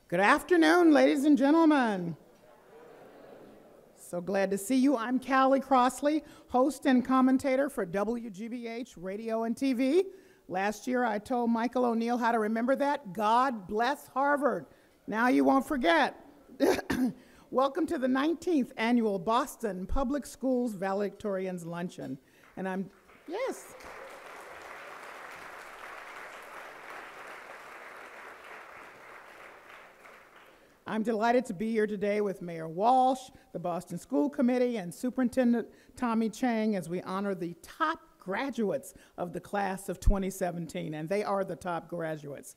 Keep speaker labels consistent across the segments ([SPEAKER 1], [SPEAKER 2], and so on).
[SPEAKER 1] Good afternoon, ladies and gentlemen. So glad to see you. I'm Callie Crossley, host and commentator for WGBH Radio and TV. Last year, I told Michael O'Neill how to remember that. God bless Harvard. Now you won't forget. Welcome to the 19th annual Boston Public Schools Valedictorians Luncheon. And yes. I'm delighted to be here today with Mayor Walsh, the Boston School Committee, and Superintendent Tommy Chang as we honor the top graduates of the class of 2017, and they are the top graduates.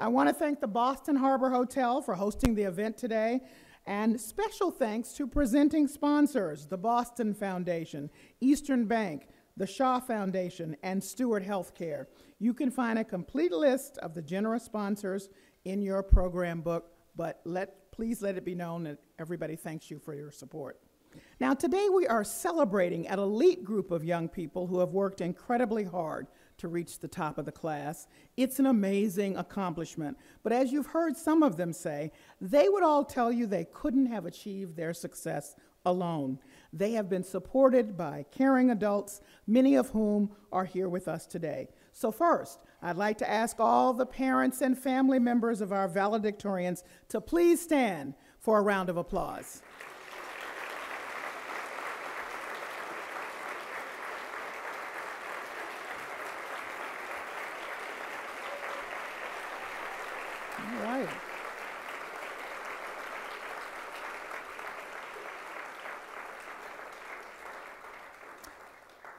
[SPEAKER 1] I want to thank the Boston Harbor Hotel for hosting the event today, and special thanks to presenting sponsors, the Boston Foundation, Eastern Bank, the Shaw Foundation, and Stewart Healthcare. You can find a complete list of the generous sponsors in your program book, but please let it be known that everybody thanks you for your support. Now, today we are celebrating an elite group of young people who have worked incredibly hard to reach the top of the class. It's an amazing accomplishment, but as you've heard some of them say, they would all tell you they couldn't have achieved their success alone. They have been supported by caring adults, many of whom are here with us today. So first, I'd like to ask all the parents and family members of our valedictorians to please stand for a round of applause. All right.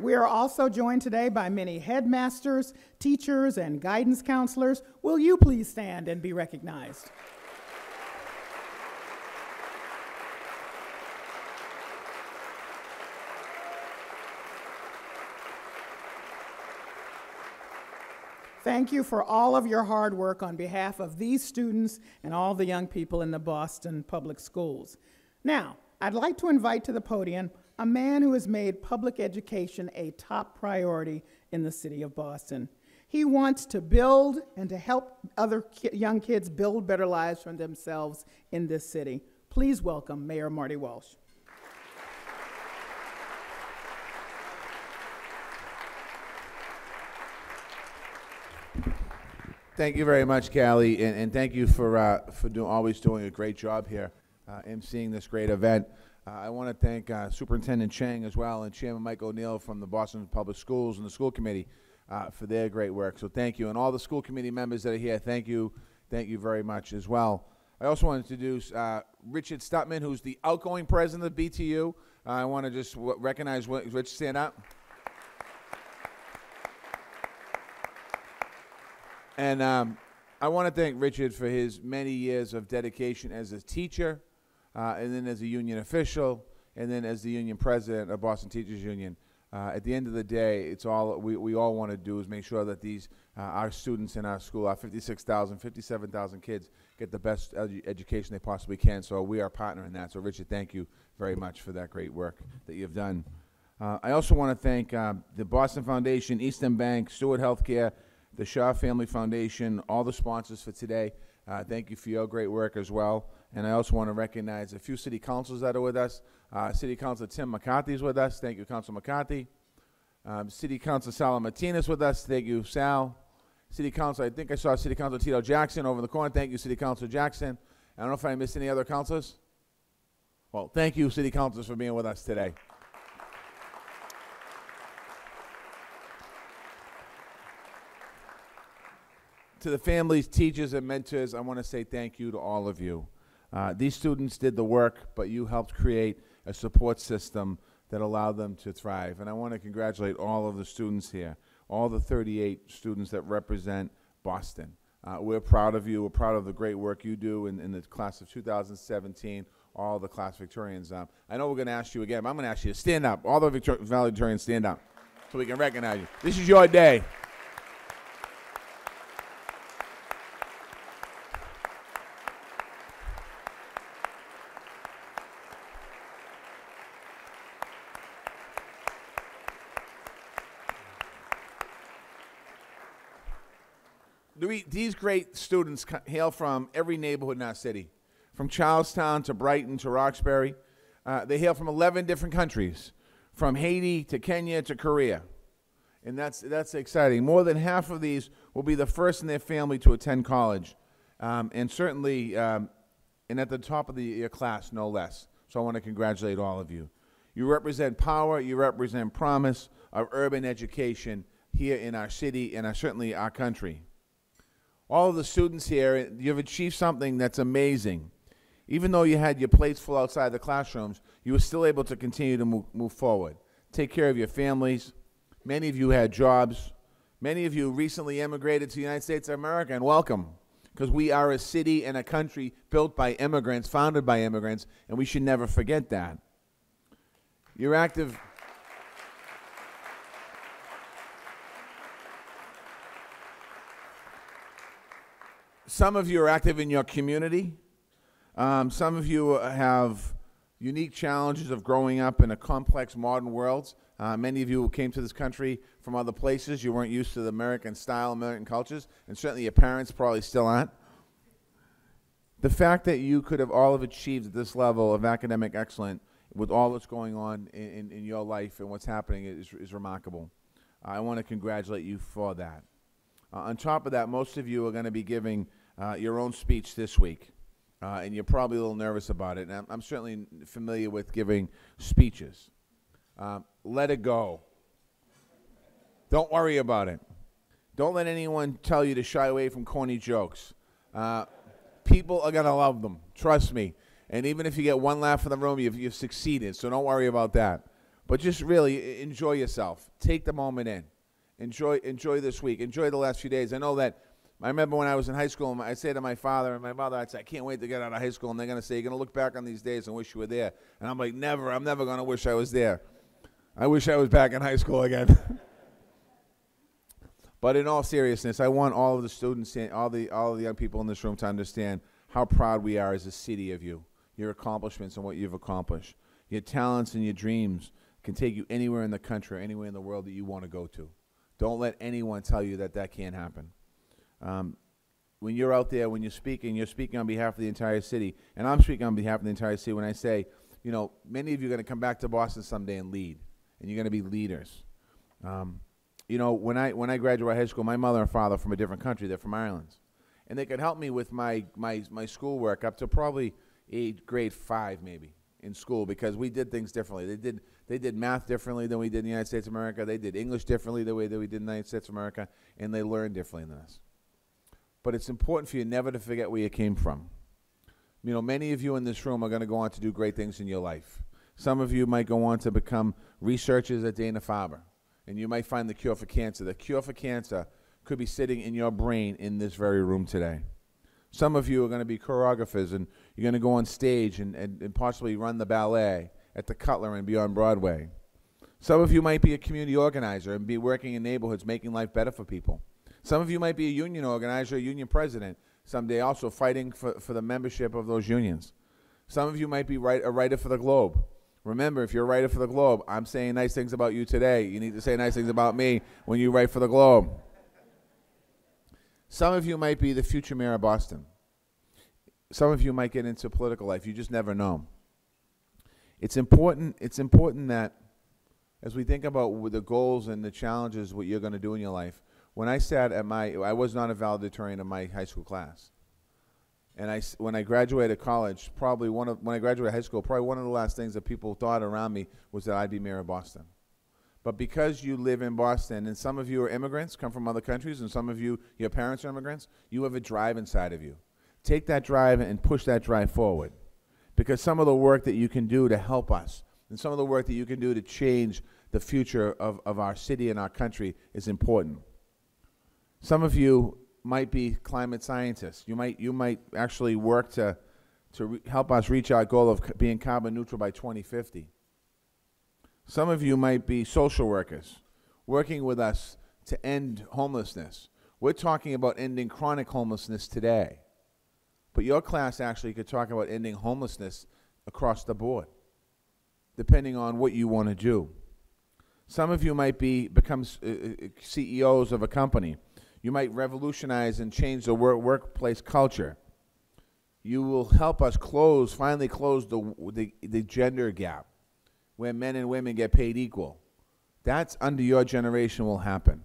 [SPEAKER 1] We are also joined today by many headmasters, teachers, and guidance counselors. Will you please stand and be recognized? Thank you for all of your hard work on behalf of these students and all the young people in the Boston Public Schools. Now, I'd like to invite to the podium a man who has made public education a top priority in the city of Boston. He wants to build and to help other young kids build better lives for themselves in this city. Please welcome Mayor Marty Walsh.
[SPEAKER 2] Thank you very much, Callie, and thank you for always doing a great job here emceeing this great event. I want to thank Superintendent Chang as well and Chairman Mike O'Neill from the Boston Public Schools and the school committee for their great work. So thank you. And all the school committee members that are here, thank you very much as well. I also want to introduce Richard Stutman, who's the outgoing president of BTU. I want to just recognize Rich, stand up. And I want to thank Richard for his many years of dedication as a teacher, and then as a union official, and then as the union president of Boston Teachers Union. At the end of the day, it's all we all want to do is make sure that these our students in our school, our 56,000, 57,000 kids, get the best education they possibly can. So we are a partner in that. So Richard, thank you very much for that great work that you've done. I also want to thank the Boston Foundation, Eastern Bank, Stewart Healthcare, the Shaw Family Foundation, all the sponsors for today. Thank you for your great work as well. And I also want to recognize a few city councilors that are with us. City Councilor Tim McCarthy is with us. Thank you, Councilor McCarthy. City Councilor Sal Martinez with us. Thank you, Sal. City Council, I think I saw City Councilor Tito Jackson over in the corner. Thank you, City Councilor Jackson. I don't know if I missed any other councilors. Well, thank you, City Councilors, for being with us today. To the families, teachers, and mentors, I want to say thank you to all of you. These students did the work, but you helped create a support system that allowed them to thrive. And I want to congratulate all of the students here, all the 38 students that represent Boston. We're proud of you. We're proud of the great work you do in the class of 2017, all the class Victorians. I know we're going to ask you again, but I'm going to ask you to stand up. All the valedictorians, stand up so we can recognize you. This is your day. These great students hail from every neighborhood in our city, from Charlestown to Brighton to Roxbury. They hail from 11 different countries, from Haiti to Kenya to Korea. And that's exciting. More than half of these will be the first in their family to attend college, and certainly and at the top of your class, no less. So I want to congratulate all of you. You represent power, you represent promise of urban education here in our city and certainly our country. All of the students here, you've achieved something that's amazing. Even though you had your plates full outside the classrooms, you were still able to continue to move forward. Take care of your families. Many of you had jobs. Many of you recently immigrated to the United States of America, and welcome, because we are a city and a country built by immigrants, founded by immigrants, and we should never forget that. You're active. Some of you are active in your community. Some of you have unique challenges of growing up in a complex modern world. Many of you came to this country from other places. You weren't used to the American style, American cultures, and certainly your parents probably still aren't. The fact that you could have all have achieved this level of academic excellence with all that's going on in your life and what's happening is remarkable. I want to congratulate you for that. On top of that, most of you are going to be giving your own speech this week. And you're probably a little nervous about it. And I'm certainly familiar with giving speeches. Let it go. Don't worry about it. Don't let anyone tell you to shy away from corny jokes. People are going to love them. Trust me. And even if you get one laugh in the room, you've succeeded. So don't worry about that. But just really enjoy yourself. Take the moment in. Enjoy this week. Enjoy the last few days. I know that I remember when I was in high school, I'd say to my father and my mother, I'd say, I can't wait to get out of high school. And they're going to say, you're going to look back on these days and wish you were there. And I'm like, never. I'm never going to wish I was there. I wish I was back in high school again. But in all seriousness, I want all of the students, all the young people in this room to understand how proud we are as a city of you, your accomplishments and what you've accomplished. Your talents and your dreams can take you anywhere in the country or anywhere in the world that you want to go to. Don't let anyone tell you that can't happen. When you're out there, when you're speaking on behalf of the entire city, and I'm speaking on behalf of the entire city when I say, many of you are going to come back to Boston someday and lead, and you're going to be leaders. When I graduated high school, my mother and father are from a different country. They're from Ireland, and they could help me with my schoolwork up to probably grade 5 maybe in school, because we did things differently. They did math differently than we did in the United States of America. They did English differently the way that we did in the United States of America, and they learned differently than us. But it's important for you never to forget where you came from. Many of you in this room are going to go on to do great things in your life. Some of you might go on to become researchers at Dana-Farber, and you might find the cure for cancer. The cure for cancer could be sitting in your brain in this very room today. Some of you are going to be choreographers, and you're going to go on stage and possibly run the ballet at the Cutler and be on Broadway. Some of you might be a community organizer and be working in neighborhoods, making life better for people. Some of you might be a union organizer, a union president someday, also fighting for the membership of those unions. Some of you might be a writer for the Globe. Remember, if you're a writer for the Globe, I'm saying nice things about you today. You need to say nice things about me when you write for the Globe. Some of you might be the future mayor of Boston. Some of you might get into political life. You just never know. It's important that as we think about the goals and the challenges, what you're going to do in your life, when I sat at I was not a valedictorian in my high school class. And when I graduated college, when I graduated high school, probably one of the last things that people thought around me was that I'd be mayor of Boston. But because you live in Boston, and some of you are immigrants, come from other countries, and some of you, your parents are immigrants, you have a drive inside of you. Take that drive and push that drive forward. Because some of the work that you can do to help us, and some of the work that you can do to change the future of our city and our country is important. Some of you might be climate scientists. You might actually work to help us reach our goal of being carbon neutral by 2050. Some of you might be social workers, working with us to end homelessness. We're talking about ending chronic homelessness today. But your class actually could talk about ending homelessness across the board, depending on what you want to do. Some of you might become CEOs of a company. You might revolutionize and change the workplace culture. You will help us finally close the gender gap, where men and women get paid equal. That's under your generation will happen.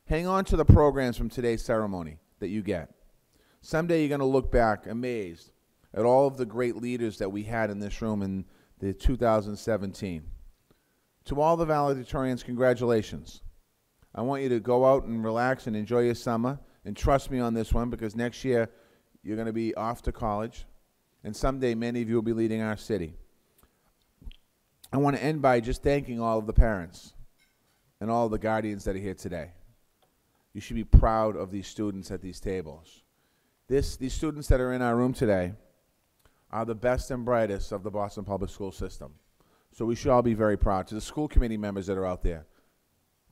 [SPEAKER 2] Hang on to the programs from today's ceremony that you get. Someday you're going to look back amazed at all of the great leaders that we had in this room in the 2017. To all the valedictorians, congratulations. I want you to go out and relax and enjoy your summer, and trust me on this one, because next year you're going to be off to college, and someday many of you will be leading our city. I want to end by just thanking all of the parents and all of the guardians that are here today. You should be proud of these students at these tables. These students that are in our room today are the best and brightest of the Boston Public School system. So we should all be very proud. To the school committee members that are out there,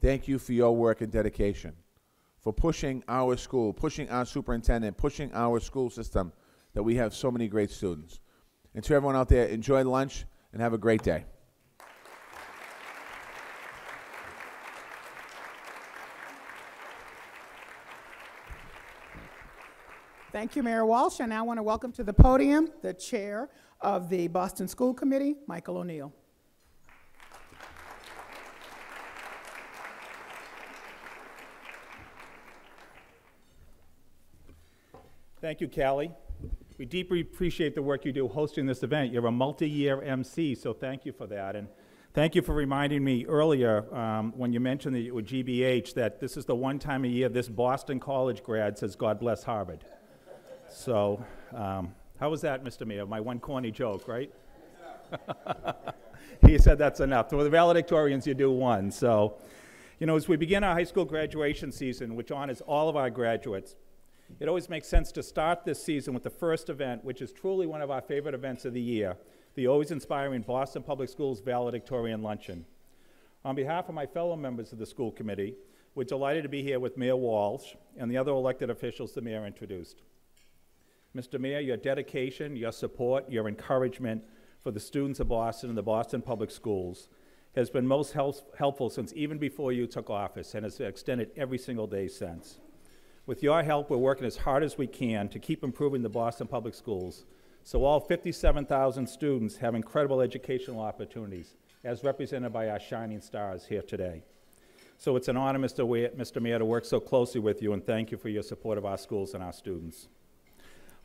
[SPEAKER 2] thank you for your work and dedication, for pushing our school, pushing our superintendent, pushing our school system, that we have so many great students. And to everyone out there, enjoy lunch and have a great day.
[SPEAKER 1] Thank you, Mayor Walsh. And now I want to welcome to the podium the chair of the Boston School Committee, Michael O'Neill.
[SPEAKER 3] Thank you, Callie. We deeply appreciate the work you do hosting this event. You're a multi-year MC, so thank you for that. And thank you for reminding me earlier when you mentioned that you were GBH that this is the one time a year this Boston College grad says, "God bless Harvard." So how was that, Mr. Mayor? My one corny joke, right? He said that's enough. For the valedictorians, you do one. So, you know, as we begin our high school graduation season, which honors all of our graduates, it always makes sense to start this season with the first event, which is truly one of our favorite events of the year, the always inspiring Boston Public Schools Valedictorian Luncheon. On behalf of my fellow members of the school committee, we're delighted to be here with Mayor Walsh and the other elected officials the mayor introduced. Mr. Mayor, your dedication, your support, your encouragement for the students of Boston and the Boston Public Schools has been most helpful since even before you took office and has extended every single day since. With your help, we're working as hard as we can to keep improving the Boston Public Schools so all 57,000 students have incredible educational opportunities, as represented by our shining stars here today. So it's an honor, Mr. Mayor, to work so closely with you, and thank you for your support of our schools and our students.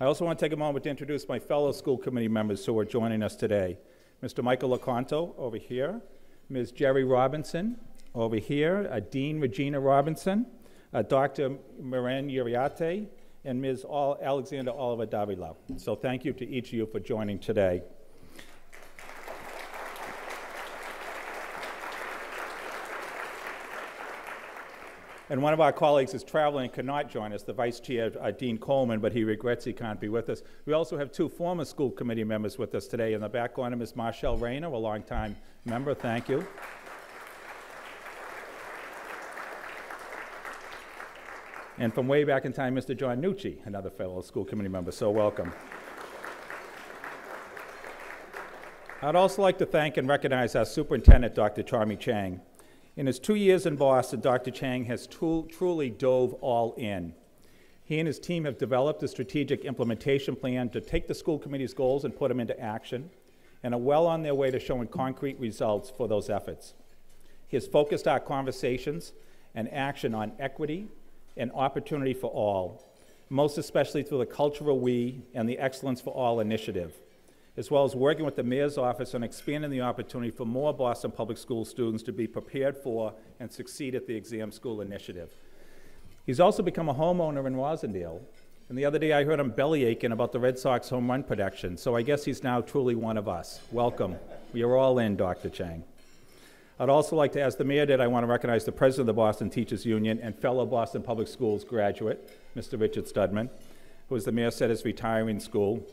[SPEAKER 3] I also want to take a moment to introduce my fellow school committee members who are joining us today. Mr. Michael Lecanto over here, Ms. Jerry Robinson over here, Dean Regina Robinson, Dr. Maren Uriarte, and Ms. Alexander Oliver Davila. So thank you to each of you for joining today. And one of our colleagues is traveling and cannot join us, the Vice Chair, Dean Coleman, but he regrets he can't be with us. We also have two former school committee members with us today. In the back corner, Ms. Marshall Rayner, a longtime member. Thank you. And from way back in time, Mr. John Nucci, another fellow school committee member, so welcome. I'd also like to thank and recognize our superintendent, Dr. Chang. In his 2 years in Boston, Dr. Chang has truly dove all in. He and his team have developed a strategic implementation plan to take the school committee's goals and put them into action, and are well on their way to showing concrete results for those efforts. He has focused our conversations and action on equity and opportunity for all, most especially through the Cultural We and the Excellence for All initiative, as well as working with the Mayor's office on expanding the opportunity for more Boston Public School students to be prepared for and succeed at the Exam School initiative. He's also become a homeowner in Rosendale, and the other day I heard him belly aching about the Red Sox home run production, so I guess he's now truly one of us. Welcome. We are all in, Dr. Chang. I'd also like to, as the Mayor did, I want to recognize the President of the Boston Teachers Union and fellow Boston Public Schools graduate, Mr. Richard Studman, who, as the Mayor said, is retiring school,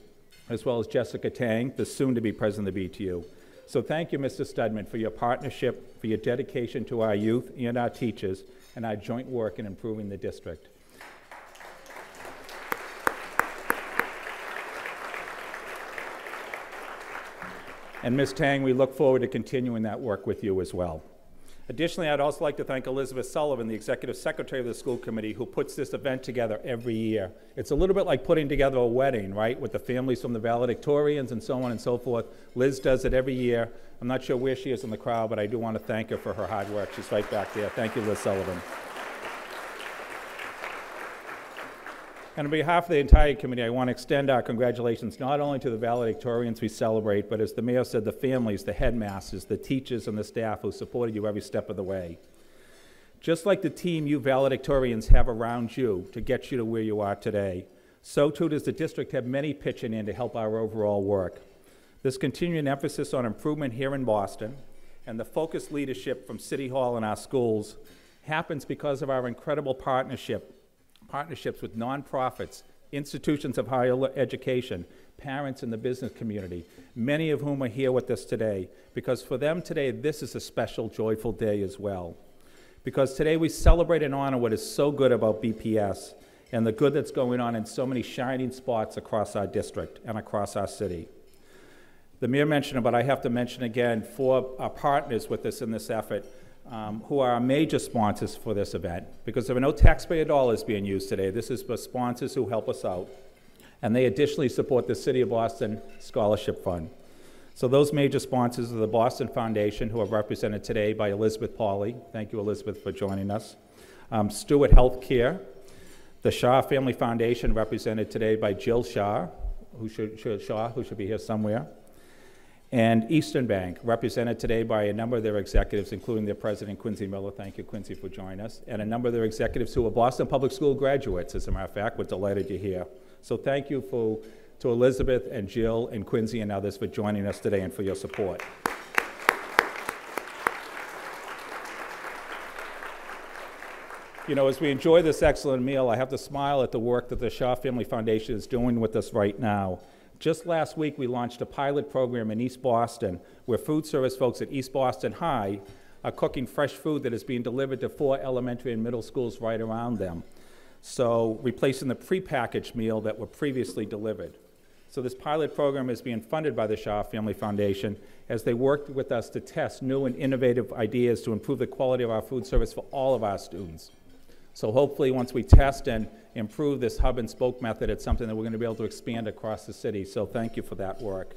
[SPEAKER 3] as well as Jessica Tang, the soon-to-be President of the BTU. So thank you, Mr. Studman, for your partnership, for your dedication to our youth and our teachers, and our joint work in improving the district. And Ms. Tang, we look forward to continuing that work with you as well. Additionally, I'd also like to thank Elizabeth Sullivan, the Executive Secretary of the School Committee, who puts this event together every year. It's a little bit like putting together a wedding, right, with the families from the valedictorians and so on and so forth. Liz does it every year. I'm not sure where she is in the crowd, but I do want to thank her for her hard work. She's right back there. Thank you, Liz Sullivan. And on behalf of the entire committee, I want to extend our congratulations not only to the valedictorians we celebrate, but as the mayor said, the families, the headmasters, the teachers, and the staff who supported you every step of the way. Just like the team you valedictorians have around you to get you to where you are today, so too does the district have many pitching in to help our overall work. This continuing emphasis on improvement here in Boston and the focused leadership from City Hall and our schools happens because of our incredible partnerships with nonprofits, institutions of higher education, parents in the business community, many of whom are here with us today, because for them today, this is a special, joyful day as well. Because today we celebrate and honor what is so good about BPS and the good that's going on in so many shining spots across our district and across our city. The mayor mentioned it, but I have to mention again, for our partners with us in this effort, who are our major sponsors for this event, because there are no taxpayer dollars being used today. This is for sponsors who help us out, and they additionally support the City of Boston Scholarship Fund. So those major sponsors are the Boston Foundation, who are represented today by Elizabeth Pauley. Thank you, Elizabeth, for joining us. Stewart Healthcare, the Shaw Family Foundation, represented today by Jill Shaw, who should be here somewhere. And Eastern Bank, represented today by a number of their executives, including their president, Quincy Miller. Thank you, Quincy, for joining us. And a number of their executives who are Boston Public School graduates, as a matter of fact. We're delighted you're here. So thank you to Elizabeth and Jill and Quincy and others for joining us today and for your support. You know, as we enjoy this excellent meal, I have to smile at the work that the Shaw Family Foundation is doing with us right now. Just last week, we launched a pilot program in East Boston where food service folks at East Boston High are cooking fresh food that is being delivered to 4 elementary and middle schools right around them. So replacing the prepackaged meal that were previously delivered. So this pilot program is being funded by the Shaw Family Foundation as they worked with us to test new and innovative ideas to improve the quality of our food service for all of our students. So hopefully once we test and improve this hub and spoke method, it's something that we're going to be able to expand across the city. So thank you for that work.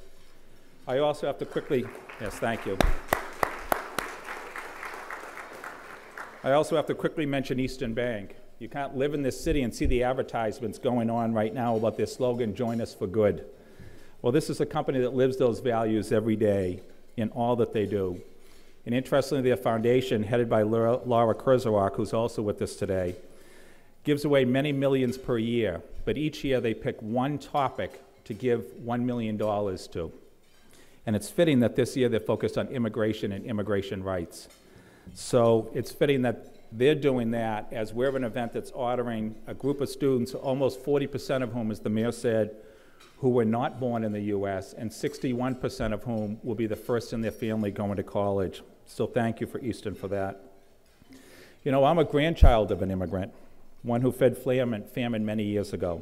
[SPEAKER 3] I also have to quickly, yes, thank you. I also have to quickly mention Eastern Bank. You can't live in this city and see the advertisements going on right now about their slogan, "Join us for good." Well, this is a company that lives those values every day in all that they do. And interestingly, their foundation, headed by Laura Kurzarok, who's also with us today, gives away many millions per year, but each year they pick one topic to give $1 million to. And it's fitting that this year they're focused on immigration and immigration rights. So it's fitting that they're doing that as we're an event that's honoring a group of students, almost 40% of whom, as the mayor said, who were not born in the U.S., and 61% of whom will be the first in their family going to college. So thank you for Eastern for that. You know, I'm a grandchild of an immigrant, one who fed famine many years ago.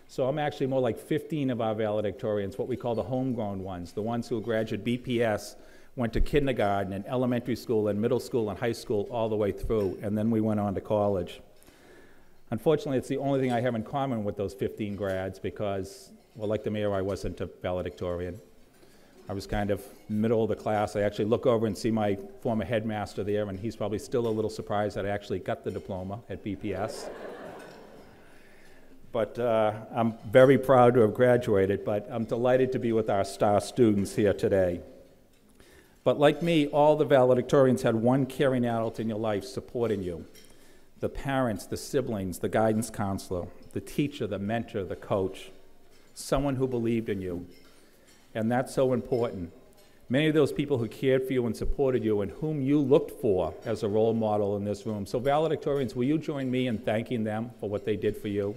[SPEAKER 3] So I'm actually more like 15 of our valedictorians, what we call the homegrown ones, the ones who graduated BPS, went to kindergarten and elementary school and middle school and high school all the way through, and then we went on to college. Unfortunately, it's the only thing I have in common with those 15 grads because, well, like the mayor, I wasn't a valedictorian. I was kind of middle of the class. I actually look over and see my former headmaster there, and he's probably still a little surprised that I actually got the diploma at BPS. But I'm very proud to have graduated, but I'm delighted to be with our star students here today. But like me, all the valedictorians had one caring adult in your life supporting you. The parents, the siblings, the guidance counselor, the teacher, the mentor, the coach, someone who believed in you. And that's so important. Many of those people who cared for you and supported you and whom you looked for as a role model in this room. So valedictorians, will you join me in thanking them for what they did for you?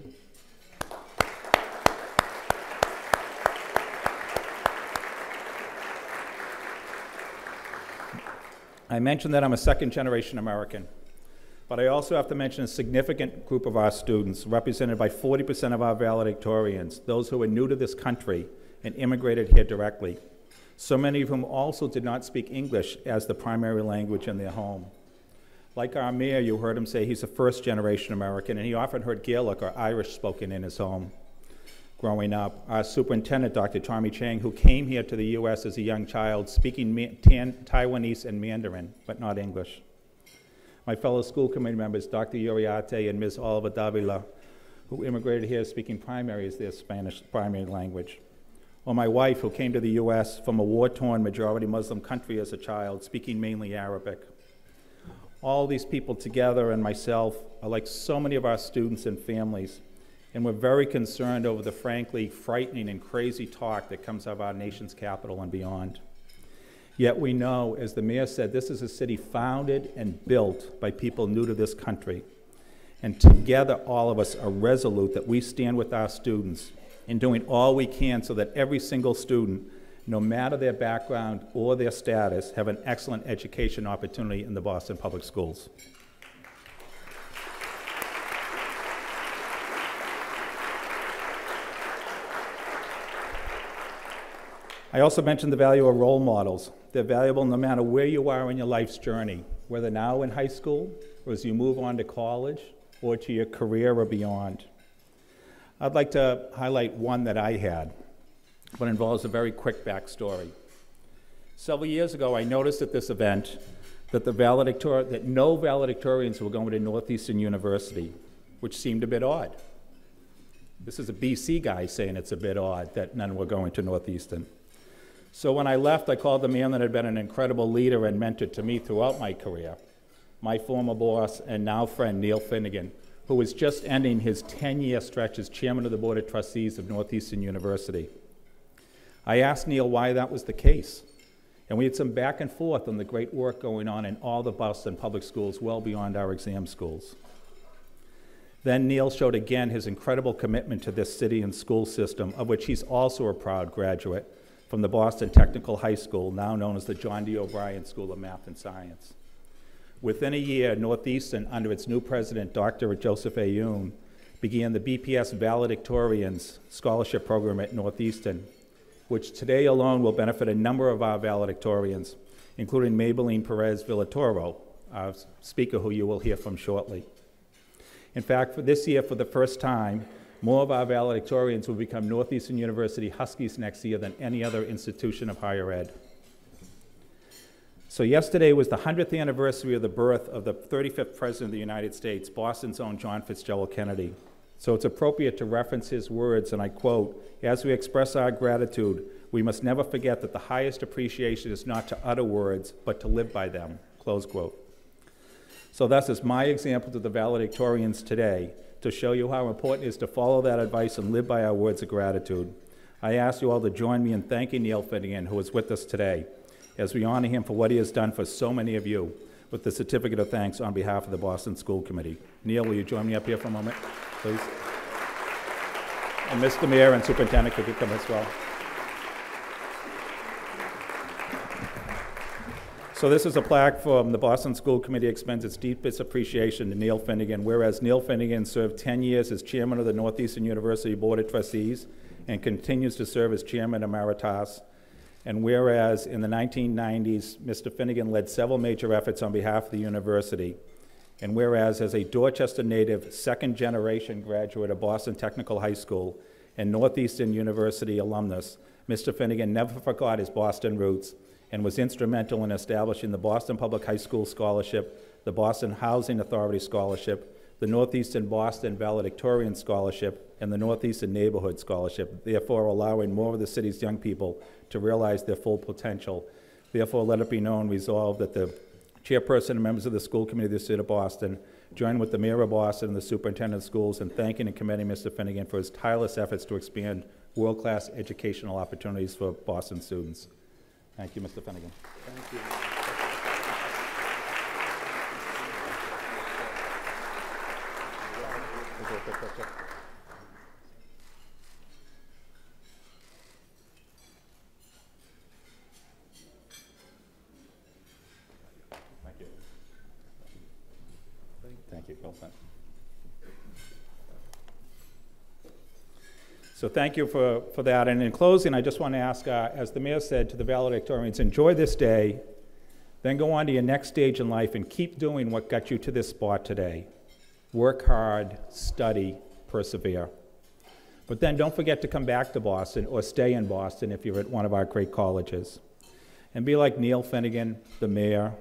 [SPEAKER 3] I mentioned that I'm a second-generation American, but I also have to mention a significant group of our students, represented by 40% of our valedictorians, those who are new to this country and immigrated here directly. so many of whom also did not speak English as the primary language in their home. Like our mayor, you heard him say he's a first-generation American, and he often heard Gaelic or Irish spoken in his home growing up. Our superintendent, Dr. Tommy Chang, who came here to the U.S. as a young child, speaking Taiwanese and Mandarin, but not English. My fellow school committee members, Dr. Uriarte and Ms. Oliva Davila, who immigrated here speaking primary as their Spanish primary language. Or my wife, who came to the U.S. from a war-torn majority Muslim country as a child, speaking mainly Arabic. All these people together and myself are like so many of our students and families, and we're very concerned over the frankly frightening and crazy talk that comes out of our nation's capital and beyond. Yet we know, as the mayor said, this is a city founded and built by people new to this country. And together, all of us are resolute that we stand with our students in doing all we can so that every single student, no matter their background or their status, have an excellent education opportunity in the Boston Public Schools. I also mentioned the value of role models. They're valuable no matter where you are in your life's journey, whether now in high school, or as you move on to college, or to your career or beyond. I'd like to highlight one that I had, but involves a very quick backstory. Several years ago, I noticed at this event that no valedictorians were going to Northeastern University, which seemed a bit odd. This is a BC guy saying it's a bit odd that none were going to Northeastern. So when I left, I called the man that had been an incredible leader and mentor to me throughout my career, my former boss and now friend, Neil Finnegan, who was just ending his 10-year stretch as chairman of the Board of Trustees of Northeastern University. I asked Neil why that was the case, and we had some back and forth on the great work going on in all the Boston public schools, well beyond our exam schools. Then Neil showed again his incredible commitment to this city and school system, of which he's also a proud graduate from the Boston Technical High School, now known as the John D. O'Brien School of Math and Science. Within a year, Northeastern, under its new president, Dr. Joseph A. Yoon, began the BPS Valedictorians Scholarship Program at Northeastern, which today alone will benefit a number of our valedictorians, including Maybelline Perez Villatoro, our speaker who you will hear from shortly. In fact, for this year, for the first time, more of our valedictorians will become Northeastern University Huskies next year than any other institution of higher ed. So yesterday was the 100th anniversary of the birth of the 35th President of the United States, Boston's own John Fitzgerald Kennedy. So it's appropriate to reference his words, and I quote, "As we express our gratitude, we must never forget that the highest appreciation is not to utter words, but to live by them," close quote. So thus is my example to the valedictorians today, to show you how important it is to follow that advice and live by our words of gratitude. I ask you all to join me in thanking Neil Finnegan, who is with us today, as we honor him for what he has done for so many of you, with the certificate of thanks on behalf of the Boston School Committee. Neil, will you join me up here for a moment, please? And Mr. Mayor and Superintendent, could you come as well? So this is a plaque from the Boston School Committee extends its deepest appreciation to Neil Finnegan, whereas Neil Finnegan served 10 years as chairman of the Northeastern University Board of Trustees and continues to serve as chairman emeritus. And whereas in the 1990s, Mr. Finnegan led several major efforts on behalf of the university. And whereas as a Dorchester native, second-generation graduate of Boston Technical High School and Northeastern University alumnus, Mr. Finnegan never forgot his Boston roots and was instrumental in establishing the Boston Public High School Scholarship, the Boston Housing Authority Scholarship, the Northeastern Boston Valedictorian Scholarship, and the Northeastern Neighborhood Scholarship, therefore allowing more of the city's young people to realize their full potential. Therefore, let it be known, resolved, that the chairperson and members of the school committee of the city of Boston join with the mayor of Boston and the superintendent of schools in thanking and commending Mr. Finnegan for his tireless efforts to expand world-class educational opportunities for Boston students. Thank you, Mr. Finnegan.
[SPEAKER 2] Thank you.
[SPEAKER 3] Thank you. Thank you. Well done. So thank you for that. And in closing, I just want to ask, as the mayor said, to the valedictorians, enjoy this day, then go on to your next stage in life and keep doing what got you to this spot today. Work hard, study, persevere. But then don't forget to come back to Boston or stay in Boston if you're at one of our great colleges. And be like Neil Finnegan, the mayor,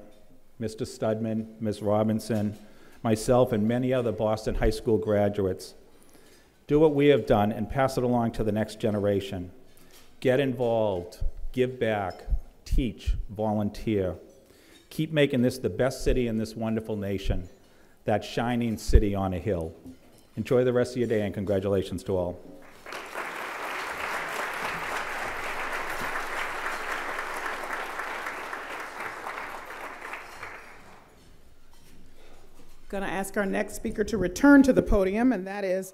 [SPEAKER 3] Mr. Studman, Ms. Robinson, myself, and many other Boston high school graduates. Do what we have done and pass it along to the next generation. Get involved, give back, teach, volunteer. Keep making this the best city in this wonderful nation, that shining city on a hill. Enjoy the rest of your day, and congratulations to all.
[SPEAKER 1] Going to ask our next speaker to return to the podium, and that is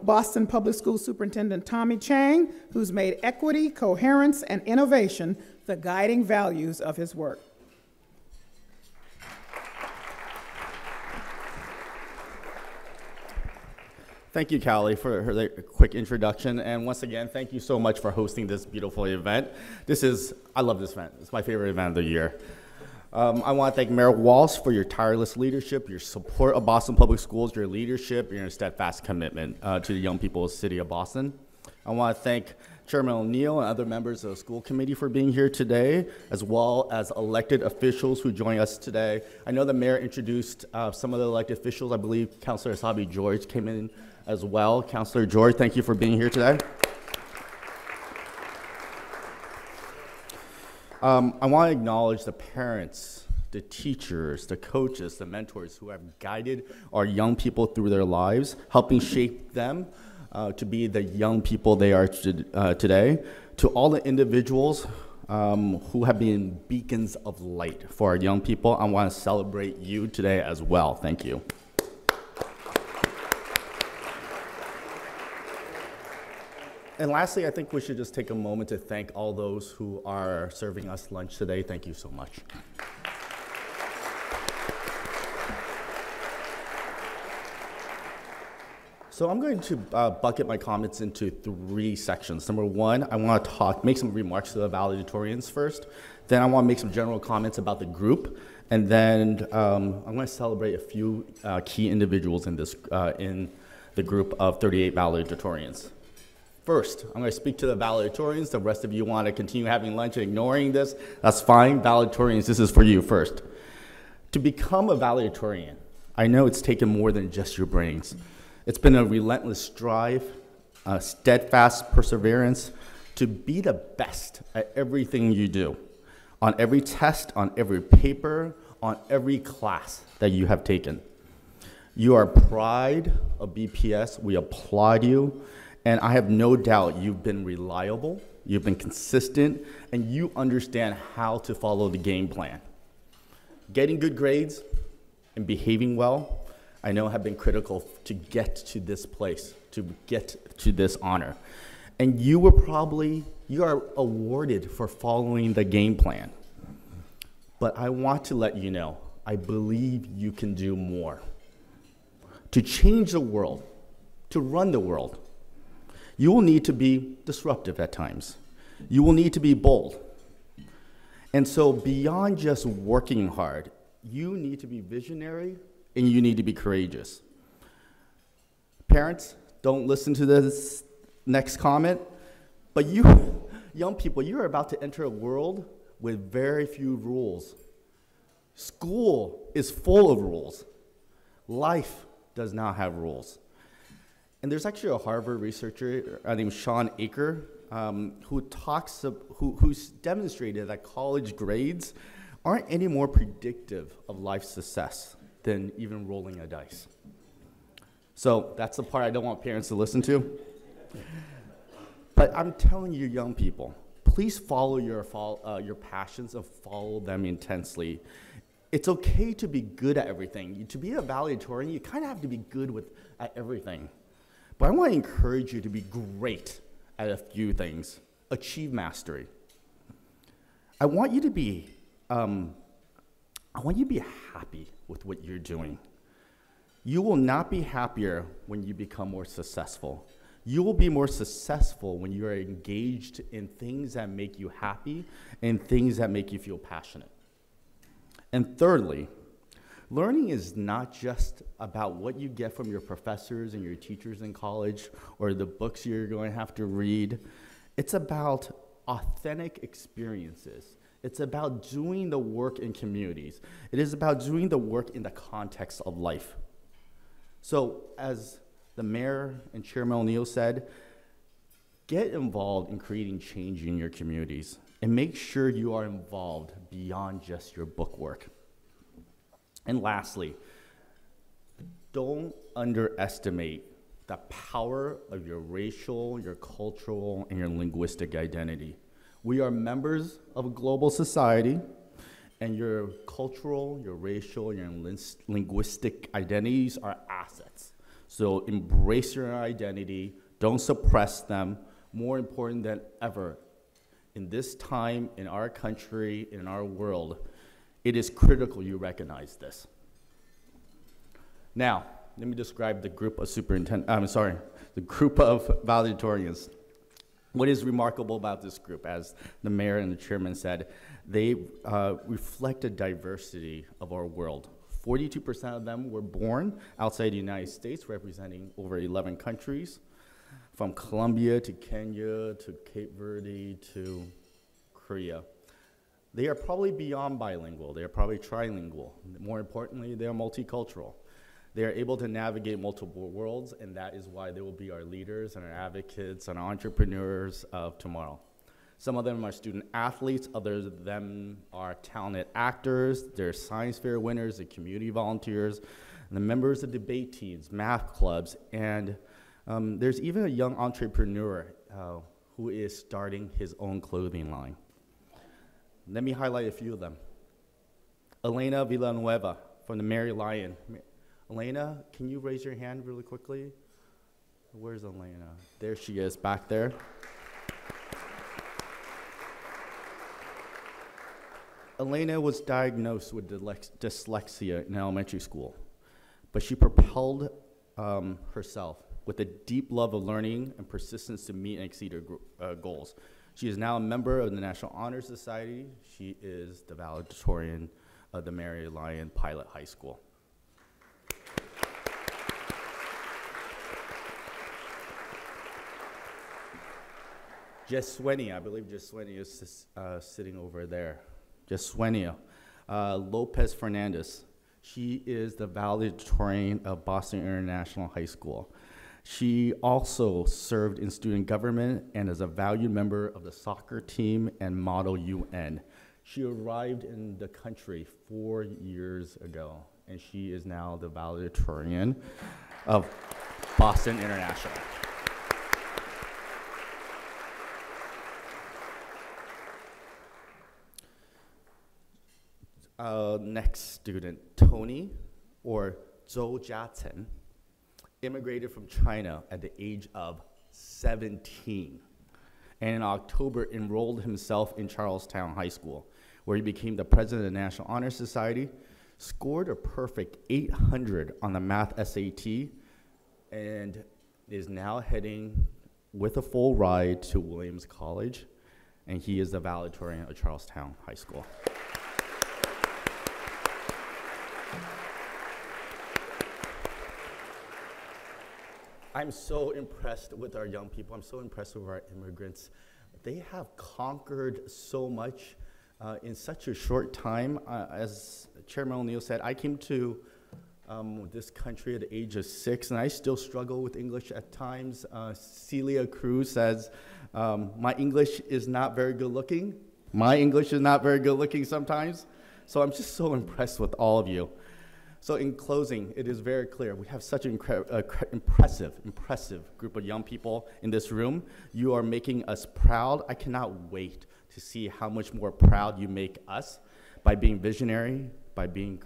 [SPEAKER 1] Boston Public School Superintendent Tommy Chang, who's made equity, coherence, and innovation the guiding values of his work.
[SPEAKER 4] Thank you, Callie, for her quick introduction. And once again, thank you so much for hosting this beautiful event. I love this event. It's my favorite event of the year. I want to thank Mayor Walsh for your tireless leadership, your support of Boston Public Schools, your leadership, and your steadfast commitment to the young people of the city of Boston. I want to thank Chairman O'Neill and other members of the school committee for being here today, as well as elected officials who join us today. I know the mayor introduced some of the elected officials. I believe Councilor Asabi George came in as well. Councilor George, thank you for being here today. I want to acknowledge the parents, the teachers, the coaches, the mentors who have guided our young people through their lives, helping shape them to be the young people they are today. To all the individuals who have been beacons of light for our young people, I want to celebrate you today as well. Thank you. And lastly, I think we should just take a moment to thank all those who are serving us lunch today. Thank you so much. So I'm going to bucket my comments into 3 sections. Number 1, I want to make some remarks to the valedictorians first. Then I want to make some general comments about the group. And then I'm going to celebrate a few key individuals in the group of 38 valedictorians. First, I'm going to speak to the valedictorians. The rest of you want to continue having lunch and ignoring this. That's fine. Valedictorians, this is for you first. To become a valedictorian, I know it's taken more than just your brains. It's been a relentless strive, a steadfast perseverance to be the best at everything you do, on every test, on every paper, on every class that you have taken. You are pride of BPS. We applaud you. And I have no doubt you've been reliable, you've been consistent, and you understand how to follow the game plan. Getting good grades and behaving well, I know have been critical to get to this place, to get to this honor. And you are awarded for following the game plan. But I want to let you know, I believe you can do more. To change the world, to run the world, you will need to be disruptive at times. You will need to be bold. And so beyond just working hard, you need to be visionary and you need to be courageous. Parents, don't listen to this next comment, but you, young people, you are about to enter a world with very few rules. School is full of rules. Life does not have rules. And there's actually a Harvard researcher named Sean Aker who's demonstrated that college grades aren't any more predictive of life success than even rolling a dice. So that's the part I don't want parents to listen to. But I'm telling you, young people, please follow your passions and follow them intensely. It's okay to be good at everything. To be a valedictorian, you kind of have to be good at everything. But I want to encourage you to be great at a few things. Achieve mastery. I want you to be happy with what you're doing. You will not be happier when you become more successful. You will be more successful when you are engaged in things that make you happy and things that make you feel passionate. And thirdly, learning is not just about what you get from your professors and your teachers in college or the books you're going to have to read. It's about authentic experiences. It's about doing the work in communities. It is about doing the work in the context of life. So as the mayor and Chairman O'Neill said, get involved in creating change in your communities and make sure you are involved beyond just your book work. And lastly, don't underestimate the power of your racial, your cultural, and your linguistic identity. We are members of a global society, and your cultural, your racial, your linguistic identities are assets. So embrace your identity, don't suppress them. More important than ever, in this time, in our country, in our world, it is critical you recognize this. Now, let me describe the group of the group of valedictorians. What is remarkable about this group, as the mayor and the chairman said, they reflect the diversity of our world. 42% of them were born outside the United States, representing over 11 countries, from Colombia to Kenya to Cape Verde to Korea. They are probably beyond bilingual. They are probably trilingual. More importantly, they are multicultural. They are able to navigate multiple worlds, and that is why they will be our leaders and our advocates and our entrepreneurs of tomorrow. Some of them are student athletes, others of them are talented actors, they're science fair winners, the community volunteers, and the members of debate teams, math clubs, and there's even a young entrepreneur who is starting his own clothing line. Let me highlight a few of them. Elena Villanueva from the Mary Lion. Elena, can you raise your hand really quickly? Where's Elena? There she is, back there. Elena was diagnosed with dyslexia in elementary school, but she propelled herself with a deep love of learning and persistence to meet and exceed her goals. She is now a member of the National Honor Society. She is the valedictorian of the Mary Lion Pilot High School. Jeswenia, I believe Jeswenia is sitting over there. Jeswenia Lopez Fernandez. She is the valedictorian of Boston International High School. She also served in student government and is a valued member of the soccer team and Model UN. She arrived in the country 4 years ago, and she is now the valedictorian of Boston International. Next student, Tony, or Zhou Jiachen, immigrated from China at the age of 17, and in October enrolled himself in Charlestown High School, where he became the president of the National Honor Society, scored a perfect 800 on the math SAT, and is now heading with a full ride to Williams College, and he is the valedictorian of Charlestown High School. I'm so impressed with our young people. I'm so impressed with our immigrants. They have conquered so much in such a short time. As Chairman O'Neill said, I came to this country at the age of 6, and I still struggle with English at times. Celia Cruz says, my English is not very good looking. My English is not very good looking sometimes. So I'm just so impressed with all of you. So in closing, it is very clear, we have such an impressive group of young people in this room. You are making us proud. I cannot wait to see how much more proud you make us by being visionary, by being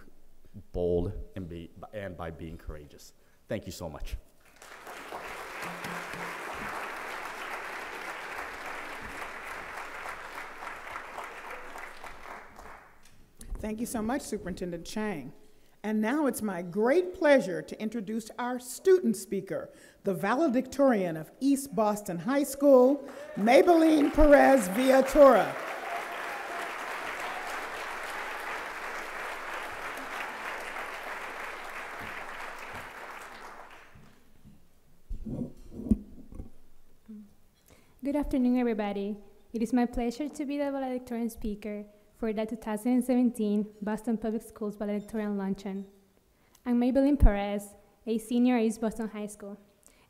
[SPEAKER 4] bold, and by being courageous. Thank you so much.
[SPEAKER 1] Thank you so much, Superintendent Chang. And now it's my great pleasure to introduce our student speaker, the valedictorian of East Boston High School, Maybelline Perez Villatora.
[SPEAKER 5] Good afternoon, everybody. It is my pleasure to be the valedictorian speaker for the 2017 Boston Public Schools Valedictorian Luncheon. I'm Maybelline Perez, a senior at East Boston High School,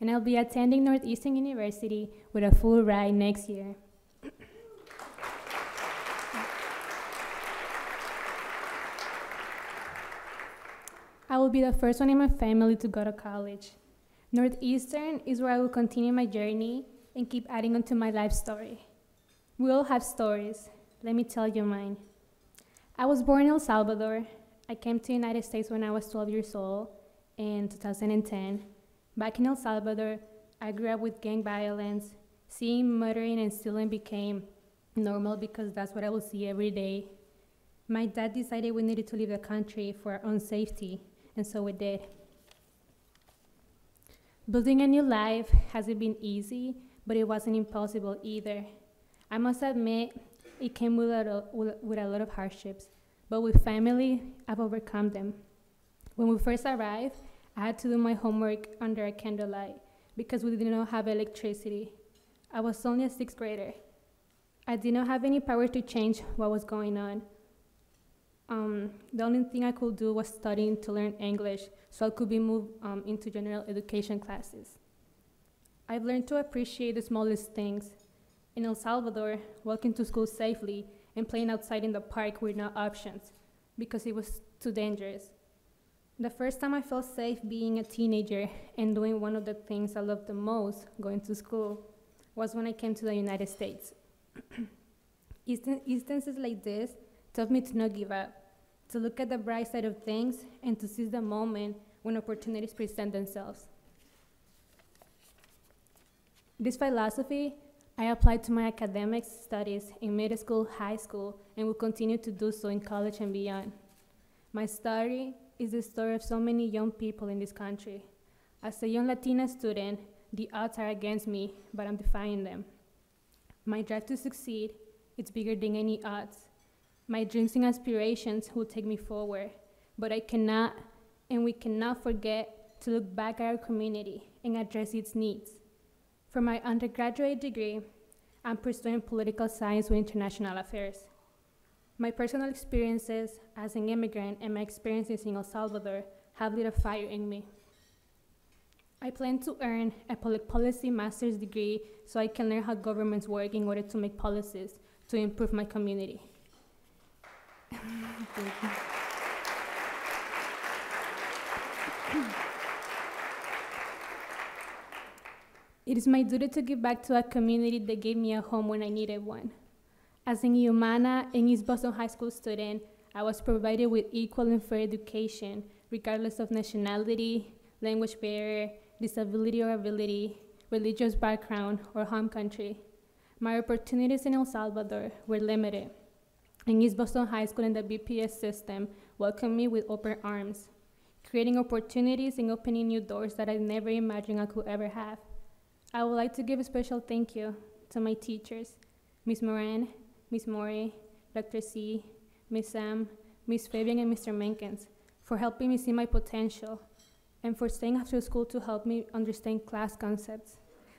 [SPEAKER 5] and I'll be attending Northeastern University with a full ride next year. I will be the first one in my family to go to college. Northeastern is where I will continue my journey and keep adding on to my life story. We all have stories. Let me tell you mine. I was born in El Salvador. I came to the United States when I was 12 years old in 2010. Back in El Salvador, I grew up with gang violence. Seeing murdering and stealing became normal because that's what I would see every day. My dad decided we needed to leave the country for our own safety, and so we did. Building a new life hasn't been easy, but it wasn't impossible either. I must admit, it came with a lot of hardships, but with family, I've overcome them. When we first arrived, I had to do my homework under a candlelight because we did not have electricity. I was only a sixth grader. I did not have any power to change what was going on. The only thing I could do was studying to learn English so I could be moved into general education classes. I've learned to appreciate the smallest things. In El Salvador, walking to school safely and playing outside in the park were not options because it was too dangerous. The first time I felt safe being a teenager and doing one of the things I loved the most, going to school, was when I came to the United States. Instances like this taught me to not give up, to look at the bright side of things, and to seize the moment when opportunities present themselves. This philosophy I applied to my academic studies in middle school, high school, and will continue to do so in college and beyond. My story is the story of so many young people in this country. As a young Latina student, the odds are against me, but I'm defying them. My drive to succeed is bigger than any odds. My dreams and aspirations will take me forward, but I cannot, and we cannot forget to look back at our community and address its needs. For my undergraduate degree, I'm pursuing political science with international affairs. My personal experiences as an immigrant and my experiences in El Salvador have lit a fire in me. I plan to earn a public policy master's degree so I can learn how governments work in order to make policies to improve my community. Thank you. It is my duty to give back to a community that gave me a home when I needed one. As an Humana and East Boston High School student, I was provided with equal and fair education, regardless of nationality, language barrier, disability or ability, religious background, or home country. My opportunities in El Salvador were limited, and East Boston High School and the BPS system welcomed me with open arms, creating opportunities and opening new doors that I never imagined I could ever have. I would like to give a special thank you to my teachers, Ms. Moran, Ms. Mori, Dr. C, Ms. Sam, Ms. Fabian, and Mr. Menkins for helping me see my potential, and for staying after school to help me understand class concepts,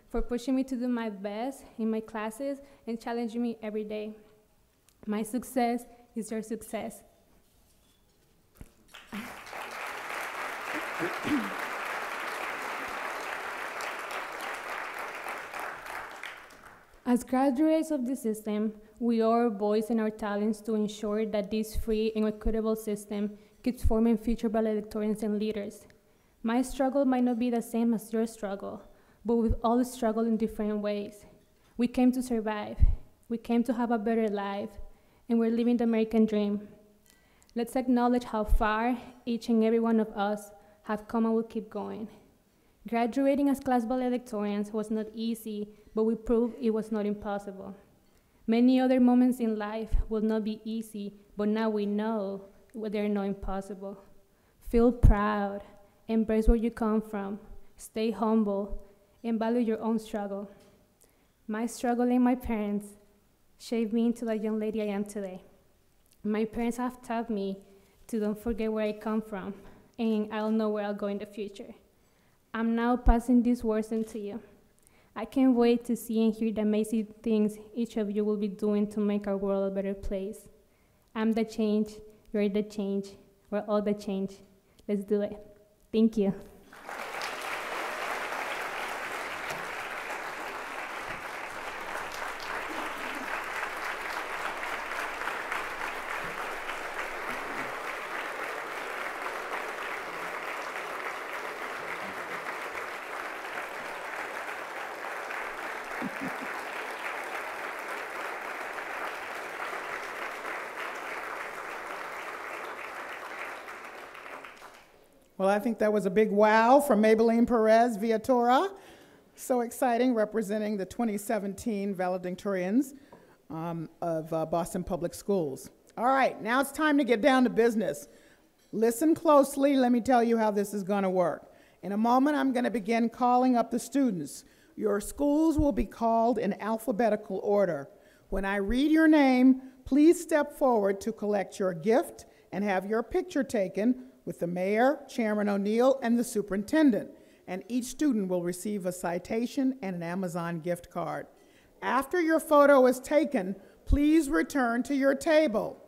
[SPEAKER 5] for pushing me to do my best in my classes and challenging me every day. My success is your success. As graduates of the system, we owe our voice and our talents to ensure that this free and equitable system keeps forming future valedictorians and leaders. My struggle might not be the same as your struggle, but we've all struggled in different ways. We came to survive. We came to have a better life, and we're living the American dream. Let's acknowledge how far each and every one of us have come and will keep going. Graduating as class valedictorians was not easy, but we proved it was not impossible. Many other moments in life will not be easy, but now we know they're not impossible. Feel proud, embrace where you come from, stay humble, and value your own struggle. My struggle and my parents shaped me into the young lady I am today. My parents have taught me to don't forget where I come from, and I'll know where I'll go in the future. I'm now passing these words on to you. I can't wait to see and hear the amazing things each of you will be doing to make our world a better place. I'm the change, you're the change, we're all the change. Let's do it. Thank you.
[SPEAKER 1] Well, I think that was a big wow from Maybelline Perez Viatora. So exciting, representing the 2017 valedictorians of Boston Public Schools. All right, now it's time to get down to business. Listen closely, let me tell you how this is going to work. In a moment, I'm going to begin calling up the students. Your schools will be called in alphabetical order. When I read your name, please step forward to collect your gift and have your picture taken with the mayor, Chairman O'Neill, and the superintendent. And each student will receive a citation and an Amazon gift card. After your photo is taken, please return to your table.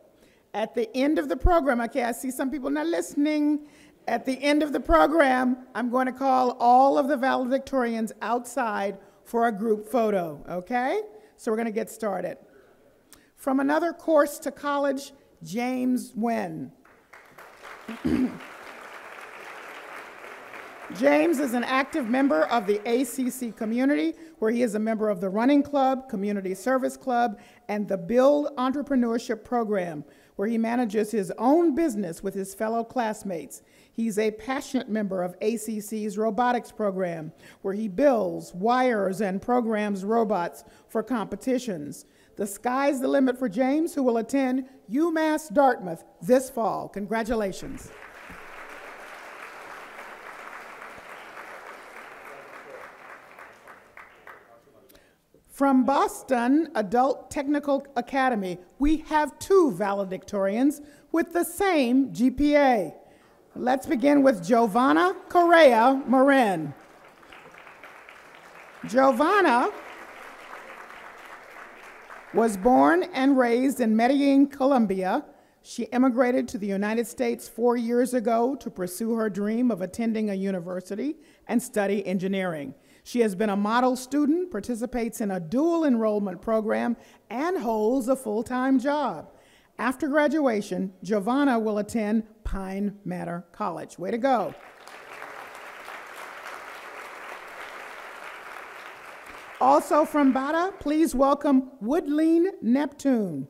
[SPEAKER 1] At the end of the program, okay, I see some people not listening. At the end of the program, I'm going to call all of the valedictorians outside for a group photo, okay? So we're going to get started. From another course to college, James Nguyen. James is an active member of the ACC community, where he is a member of the Running Club, Community Service Club, and the Build Entrepreneurship Program, where he manages his own business with his fellow classmates. He's a passionate member of ACC's robotics program, where he builds, wires, and programs robots for competitions. The sky's the limit for James, who will attend UMass Dartmouth this fall. Congratulations. From Boston Adult Technical Academy, we have two valedictorians with the same GPA. Let's begin with Giovanna Correa Marin. Giovanna was born and raised in Medellin, Colombia. She immigrated to the United States 4 years ago to pursue her dream of attending a university and study engineering. She has been a model student, participates in a dual enrollment program, and holds a full-time job. After graduation, Giovanna will attend Pine Matter College. Way to go. Also from Bada, please welcome Woodleen Neptune.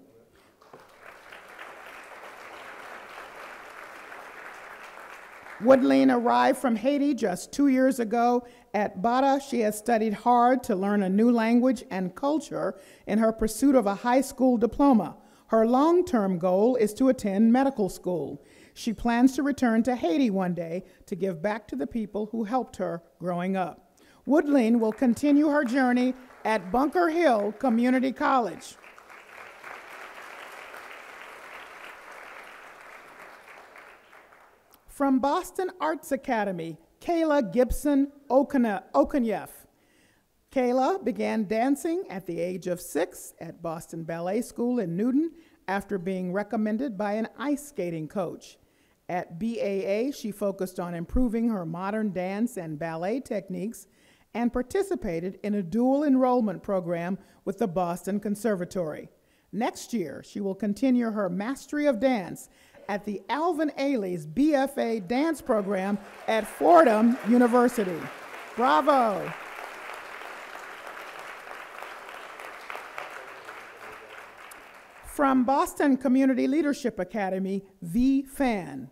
[SPEAKER 1] Woodleen arrived from Haiti just 2 years ago. At Bada, she has studied hard to learn a new language and culture in her pursuit of a high school diploma. Her long-term goal is to attend medical school. She plans to return to Haiti one day to give back to the people who helped her growing up. Woodleen will continue her journey at Bunker Hill Community College. From Boston Arts Academy, Kayla Gibson Okonieff. Kayla began dancing at the age of 6 at Boston Ballet School in Newton after being recommended by an ice skating coach. At BAA, she focused on improving her modern dance and ballet techniques and participated in a dual enrollment program with the Boston Conservatory. Next year, she will continue her mastery of dance at the Alvin Ailey's BFA dance program at Fordham University. Bravo. From Boston Community Leadership Academy, V. Fan.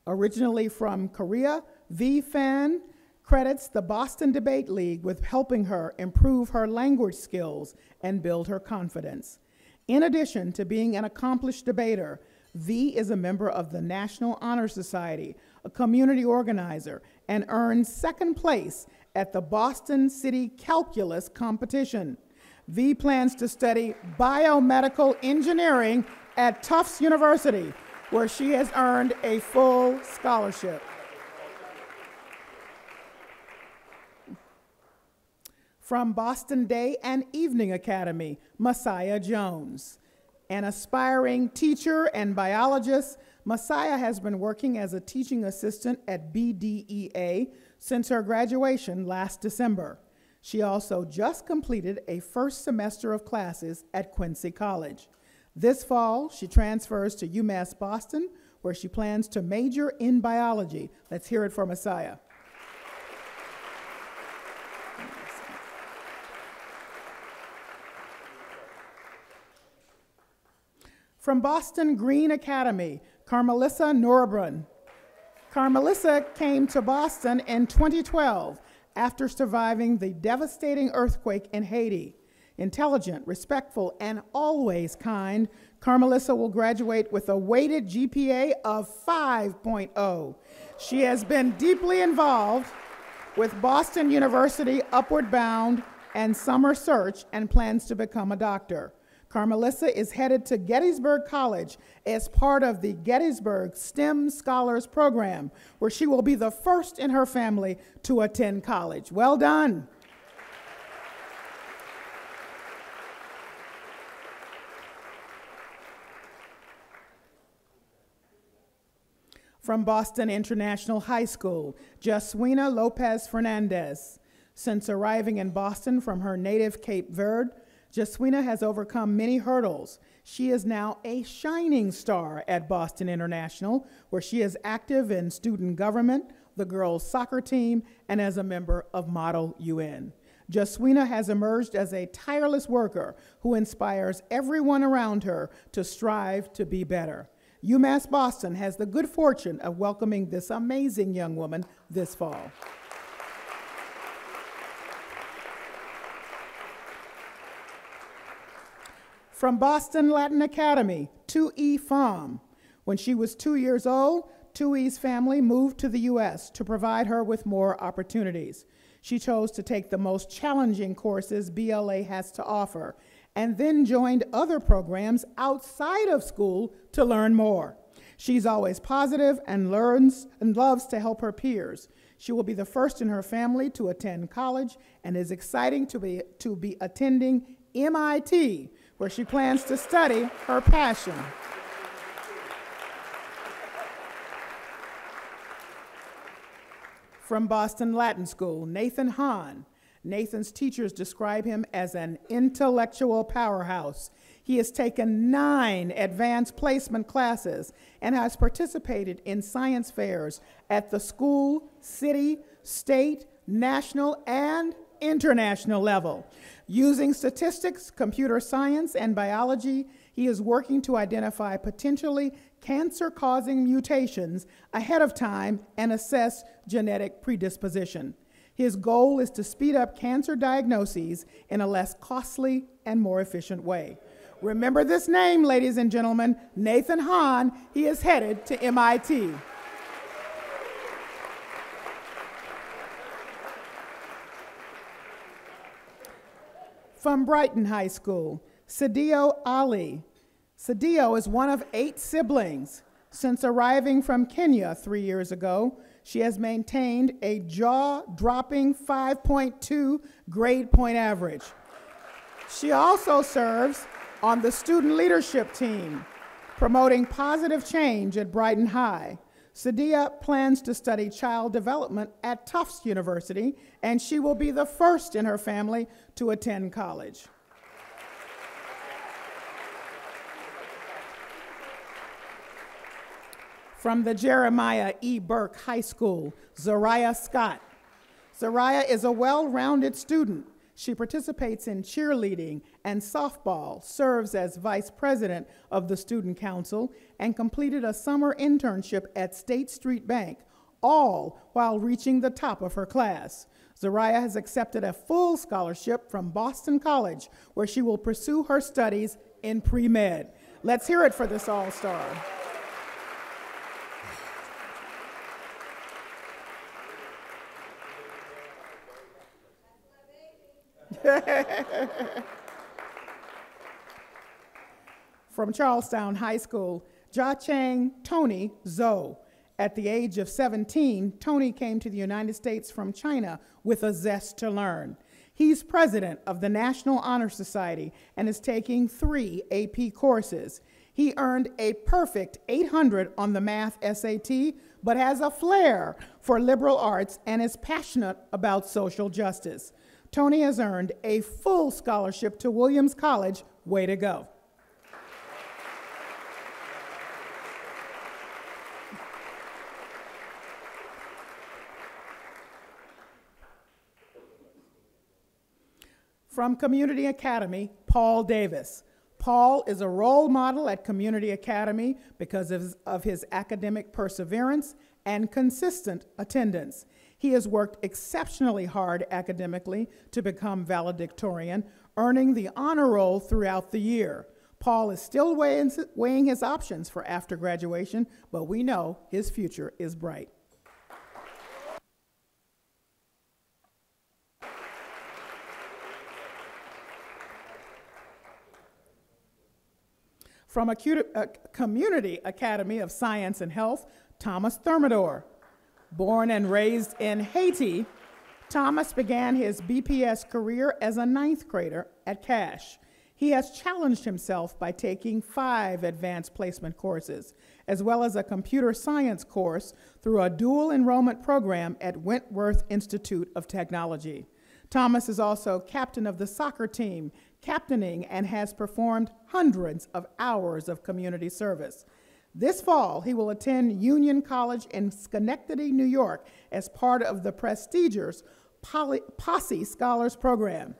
[SPEAKER 1] Originally from Korea, V. Fan credits the Boston Debate League with helping her improve her language skills and build her confidence. In addition to being an accomplished debater, V is a member of the National Honor Society, a community organizer, and earned second place at the Boston City Calculus competition. V plans to study biomedical engineering at Tufts University, where she has earned a full scholarship. From Boston Day and Evening Academy, Messiah Jones. An aspiring teacher and biologist, Messiah has been working as a teaching assistant at BDEA since her graduation last December. She also just completed a first semester of classes at Quincy College. This fall, she transfers to UMass Boston, where she plans to major in biology. Let's hear it for Messiah. From Boston Green Academy, Carmelissa Norbrun. Carmelissa came to Boston in 2012 after surviving the devastating earthquake in Haiti. Intelligent, respectful, and always kind, Carmelissa will graduate with a weighted GPA of 5.0. She has been deeply involved with Boston University Upward Bound and Summer Search and plans to become a doctor. Carmelissa is headed to Gettysburg College as part of the Gettysburg STEM Scholars Program, where she will be the first in her family to attend college. Well done. From Boston International High School, Jaswina Lopez Fernandez. Since arriving in Boston from her native Cape Verde, Jaswina has overcome many hurdles. She is now a shining star at Boston International, where she is active in student government, the girls' soccer team, and as a member of Model UN. Jaswina has emerged as a tireless worker who inspires everyone around her to strive to be better. UMass Boston has the good fortune of welcoming this amazing young woman this fall. From Boston Latin Academy, Tui Pham. When she was 2 years old, Tui's family moved to the U.S. to provide her with more opportunities. She chose to take the most challenging courses BLA has to offer, and then joined other programs outside of school to learn more. She's always positive and learns and loves to help her peers. She will be the first in her family to attend college and is excited to be attending MIT, where she plans to study her passion. From Boston Latin School, Nathan Hahn. Nathan's teachers describe him as an intellectual powerhouse. He has taken 9 advanced placement classes and has participated in science fairs at the school, city, state, national, and international level. Using statistics, computer science, and biology, he is working to identify potentially cancer-causing mutations ahead of time and assess genetic predisposition. His goal is to speed up cancer diagnoses in a less costly and more efficient way. Remember this name, ladies and gentlemen, Nathan Hahn. He is headed to MIT. From Brighton High School, Sadio Ali. Sadio is one of 8 siblings. Since arriving from Kenya 3 years ago, she has maintained a jaw-dropping 5.2 grade point average. She also serves on the student leadership team, promoting positive change at Brighton High. Sadia plans to study child development at Tufts University, and she will be the first in her family to attend college. From the Jeremiah E. Burke High School, Zariah Scott. Zariah is a well-rounded student. She participates in cheerleading and softball, serves as vice president of the student council, and completed a summer internship at State Street Bank, all while reaching the top of her class. Zariah has accepted a full scholarship from Boston College, where she will pursue her studies in pre-med. Let's hear it for this all-star. From Charlestown High School, Chang Tony Zhou. At the age of 17, Tony came to the United States from China with a zest to learn. He's president of the National Honor Society and is taking 3 AP courses. He earned a perfect 800 on the math SAT, but has a flair for liberal arts and is passionate about social justice. Tony has earned a full scholarship to Williams College. Way to go. From Community Academy, Paul Davis. Paul is a role model at Community Academy because of his academic perseverance and consistent attendance. He has worked exceptionally hard academically to become valedictorian, earning the honor roll throughout the year. Paul is still weighing his options for after graduation, but we know his future is bright. From a Community Academy of Science and Health, Thomas Thermidor. Born and raised in Haiti, Thomas began his BPS career as a 9th grader at Cash. He has challenged himself by taking 5 advanced placement courses, as well as a computer science course through a dual enrollment program at Wentworth Institute of Technology. Thomas is also captain of the soccer team, captaining, and has performed hundreds of hours of community service. This fall, he will attend Union College in Schenectady, New York, as part of the prestigious Posse Scholars Program.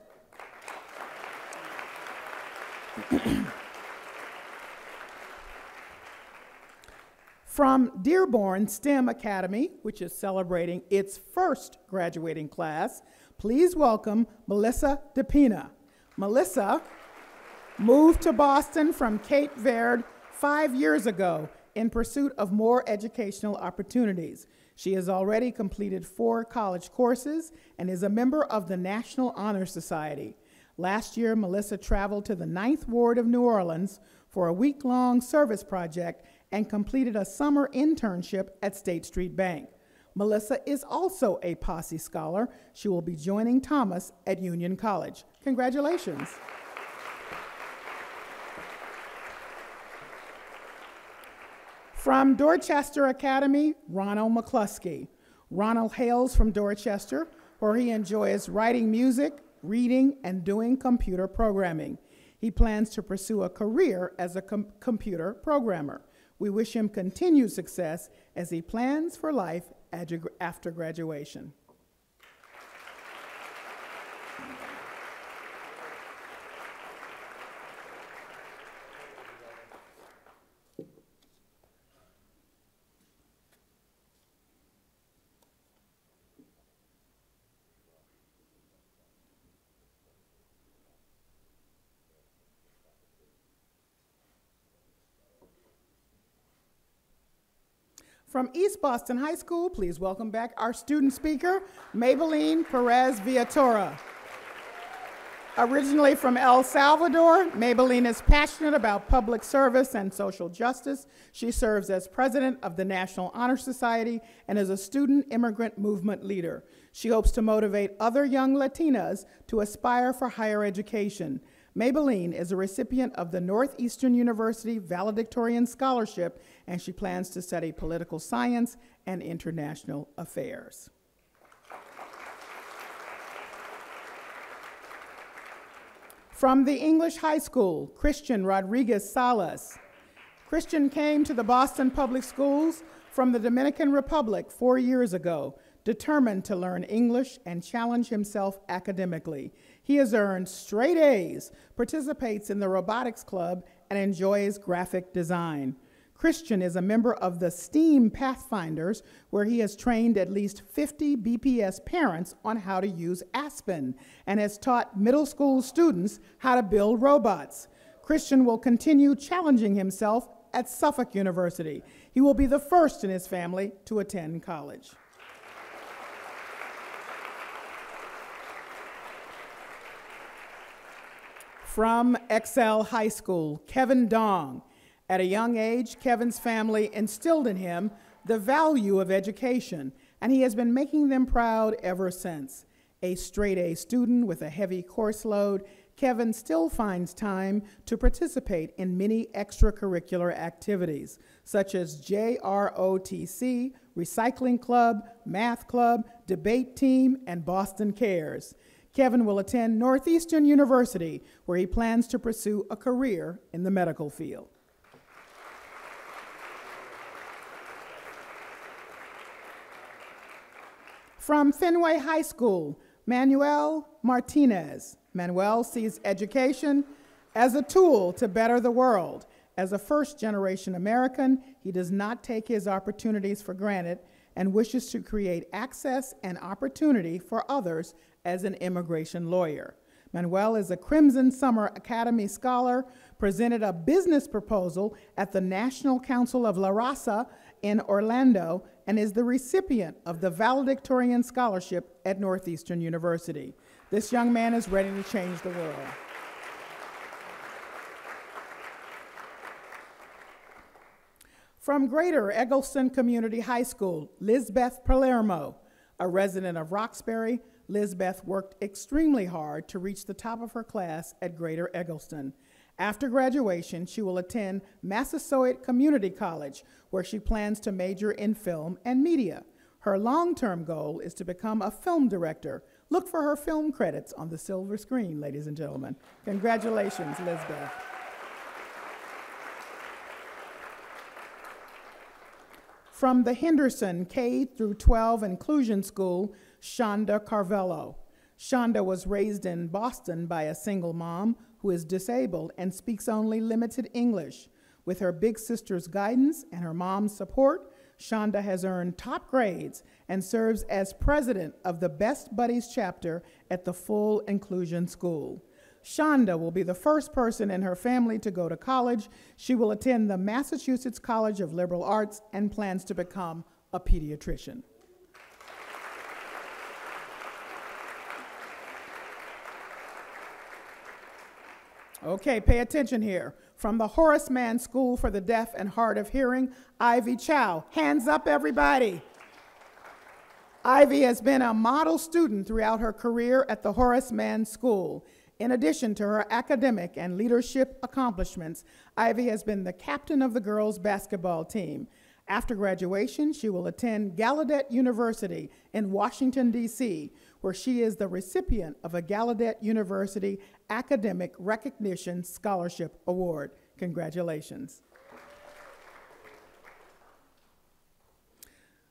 [SPEAKER 1] From Dearborn STEM Academy, which is celebrating its first graduating class, please welcome Melissa DePina. Melissa moved to Boston from Cape Verde 5 years ago in pursuit of more educational opportunities. She has already completed 4 college courses and is a member of the National Honor Society. Last year, Melissa traveled to the 9th Ward of New Orleans for a week-long service project and completed a summer internship at State Street Bank. Melissa is also a Posse Scholar. She will be joining Thomas at Union College. Congratulations. From Dorchester Academy, Ronald McCluskey. Ronald hails from Dorchester, where he enjoys writing music, reading, and doing computer programming. He plans to pursue a career as a computer programmer. We wish him continued success as he plans for life after graduation. From East Boston High School, please welcome back our student speaker, Maybelline Perez Villatora. Originally from El Salvador, Maybelline is passionate about public service and social justice. She serves as president of the National Honor Society and is a student immigrant movement leader. She hopes to motivate other young Latinas to aspire for higher education. Maybelline is a recipient of the Northeastern University Valedictorian Scholarship, and she plans to study political science and international affairs. From the English High School, Christian Rodriguez Salas. Christian came to the Boston Public Schools from the Dominican Republic 4 years ago, determined to learn English and challenge himself academically. He has earned straight A's, participates in the robotics club, and enjoys graphic design. Christian is a member of the STEAM Pathfinders, where he has trained at least 50 BPS parents on how to use Aspen and has taught middle school students how to build robots. Christian will continue challenging himself at Suffolk University. He will be the first in his family to attend college. From Excel High School, Kevin Dong. At a young age, Kevin's family instilled in him the value of education, and he has been making them proud ever since. A straight A student with a heavy course load, Kevin still finds time to participate in many extracurricular activities, such as JROTC, Recycling Club, Math Club, Debate Team, and Boston Cares. Kevin will attend Northeastern University, where he plans to pursue a career in the medical field. From Fenway High School, Manuel Martinez. Manuel sees education as a tool to better the world. As a first-generation American, he does not take his opportunities for granted and wishes to create access and opportunity for others as an immigration lawyer. Manuel is a Crimson Summer Academy Scholar, presented a business proposal at the National Council of La Raza in Orlando, and is the recipient of the Valedictorian Scholarship at Northeastern University. This young man is ready to change the world. From Greater Eggleston Community High School, Lizbeth Palermo. A resident of Roxbury, Lizbeth worked extremely hard to reach the top of her class at Greater Eggleston. After graduation, she will attend Massasoit Community College, where she plans to major in film and media. Her long-term goal is to become a film director. Look for her film credits on the silver screen, ladies and gentlemen. Congratulations, Lizbeth. From the Henderson K-12 Inclusion School, Shonda Carvello. Shonda was raised in Boston by a single mom who is disabled and speaks only limited English. With her big sister's guidance and her mom's support, Shonda has earned top grades and serves as president of the Best Buddies chapter at the Full Inclusion School. Shonda will be the first person in her family to go to college. She will attend the Massachusetts College of Liberal Arts and plans to become a pediatrician. Okay, pay attention here. From the Horace Mann School for the Deaf and Hard of Hearing, Ivy Chow. Hands up, everybody. Ivy has been a model student throughout her career at the Horace Mann School. In addition to her academic and leadership accomplishments, Ivy has been the captain of the girls' basketball team. After graduation, she will attend Gallaudet University in Washington, D.C., where she is the recipient of a Gallaudet University Academic Recognition Scholarship Award. Congratulations.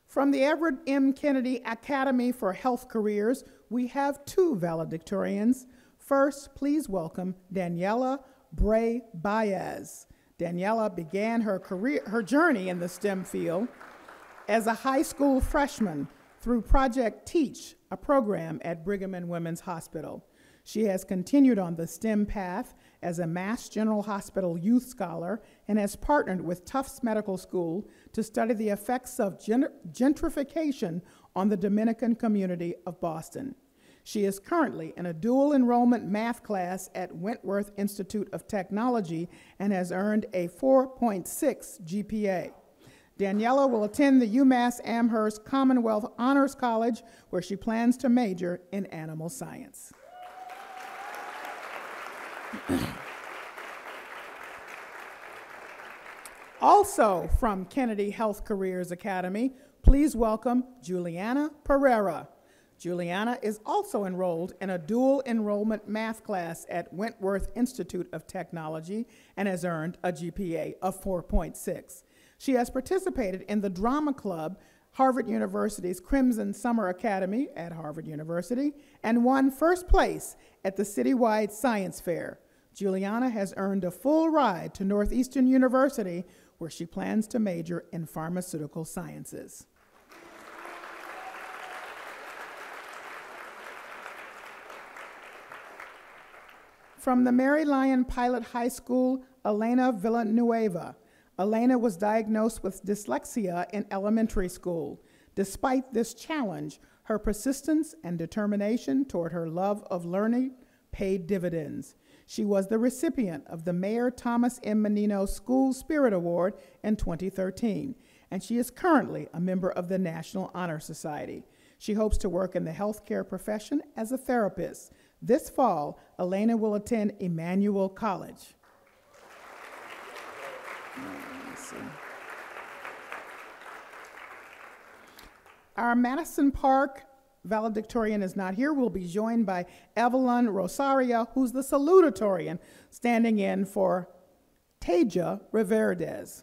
[SPEAKER 1] From the Edward M. Kennedy Academy for Health Careers, we have two valedictorians. First, please welcome Daniela Bray Baez. Daniela began her journey in the STEM field as a high school freshman through Project Teach, a program at Brigham and Women's Hospital. She has continued on the STEM path as a Mass General Hospital youth scholar and has partnered with Tufts Medical School to study the effects of gentrification on the Dominican community of Boston. She is currently in a dual enrollment math class at Wentworth Institute of Technology and has earned a 4.6 GPA. Daniela will attend the UMass Amherst Commonwealth Honors College, where she plans to major in animal science. Also from Kennedy Health Careers Academy, please welcome Juliana Pereira. Juliana is also enrolled in a dual enrollment math class at Wentworth Institute of Technology and has earned a GPA of 4.6. She has participated in the drama club, Harvard University's Crimson Summer Academy at Harvard University, and won first place at the citywide science fair. Juliana has earned a full ride to Northeastern University, where she plans to major in pharmaceutical sciences. From the Mary Lyon Pilot High School, Elena Villanueva. Elena was diagnosed with dyslexia in elementary school. Despite this challenge, her persistence and determination toward her love of learning paid dividends. She was the recipient of the Mayor Thomas M. Menino School Spirit Award in 2013, and she is currently a member of the National Honor Society. She hopes to work in the healthcare profession as a therapist. This fall, Elena will attend Emmanuel College. Let's see. Our Madison Park valedictorian is not here. We'll be joined by Evelyn Rosario, who's the salutatorian, standing in for Taja Riverdez.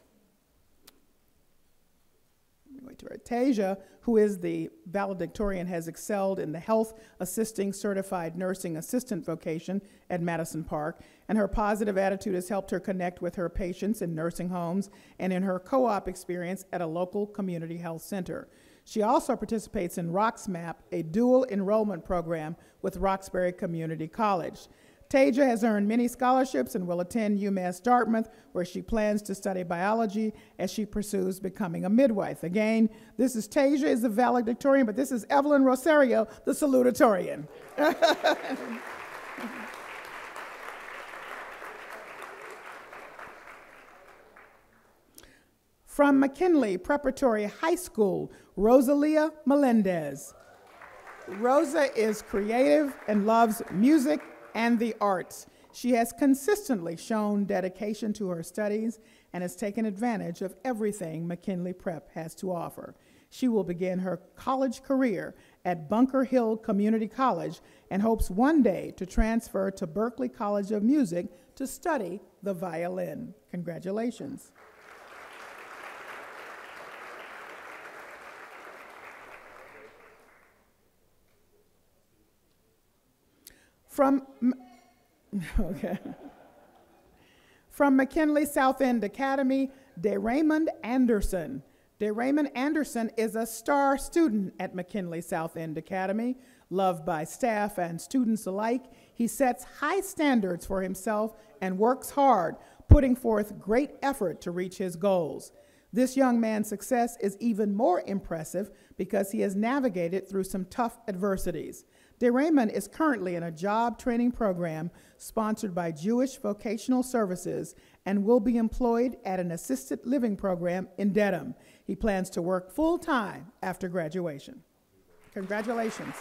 [SPEAKER 1] Taja, who is the valedictorian, has excelled in the health assisting certified nursing assistant vocation at Madison Park, and her positive attitude has helped her connect with her patients in nursing homes and in her co-op experience at a local community health center. She also participates in RoxMap, a dual enrollment program with Roxbury Community College. Taja has earned many scholarships and will attend UMass Dartmouth, where she plans to study biology as she pursues becoming a midwife. Again, this is Taja is the valedictorian, but this is Evelyn Rosario, the salutatorian. From McKinley Preparatory High School, Rosalia Melendez. Rosa is creative and loves music and the arts. She has consistently shown dedication to her studies and has taken advantage of everything McKinley Prep has to offer. She will begin her college career at Bunker Hill Community College and hopes one day to transfer to Berklee College of Music to study the violin. Congratulations. From McKinley South End Academy, DeRaymond Anderson. DeRaymond Anderson is a star student at McKinley South End Academy. Loved by staff and students alike, he sets high standards for himself and works hard, putting forth great effort to reach his goals. This young man's success is even more impressive because he has navigated through some tough adversities. DeRaymond is currently in a job training program sponsored by Jewish Vocational Services and will be employed at an assisted living program in Dedham. He plans to work full-time after graduation. Congratulations.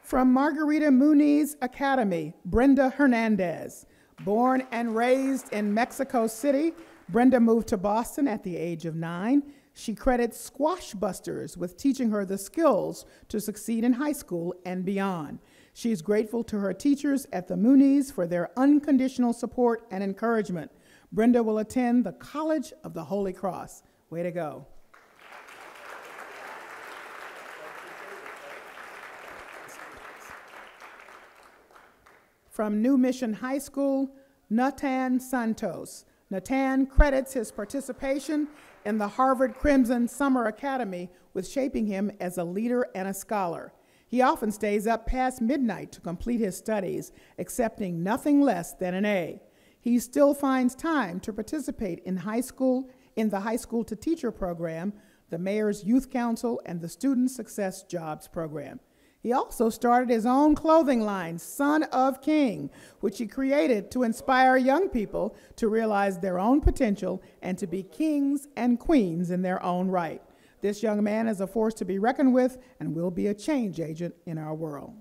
[SPEAKER 1] From Margarita Muniz Academy, Brenda Hernandez. Born and raised in Mexico City, Brenda moved to Boston at the age of 9. She credits Squash Busters with teaching her the skills to succeed in high school and beyond. She is grateful to her teachers at the Muniz for their unconditional support and encouragement. Brenda will attend the College of the Holy Cross. Way to go. From New Mission High School, Natan Santos. Natan credits his participation in the Harvard Crimson Summer Academy with shaping him as a leader and a scholar. He often stays up past midnight to complete his studies, accepting nothing less than an A. He still finds time to participate in the High School to Teacher program, the Mayor's Youth Council, and the Student Success Jobs program. He also started his own clothing line, Son of King, which he created to inspire young people to realize their own potential and to be kings and queens in their own right. This young man is a force to be reckoned with and will be a change agent in our world.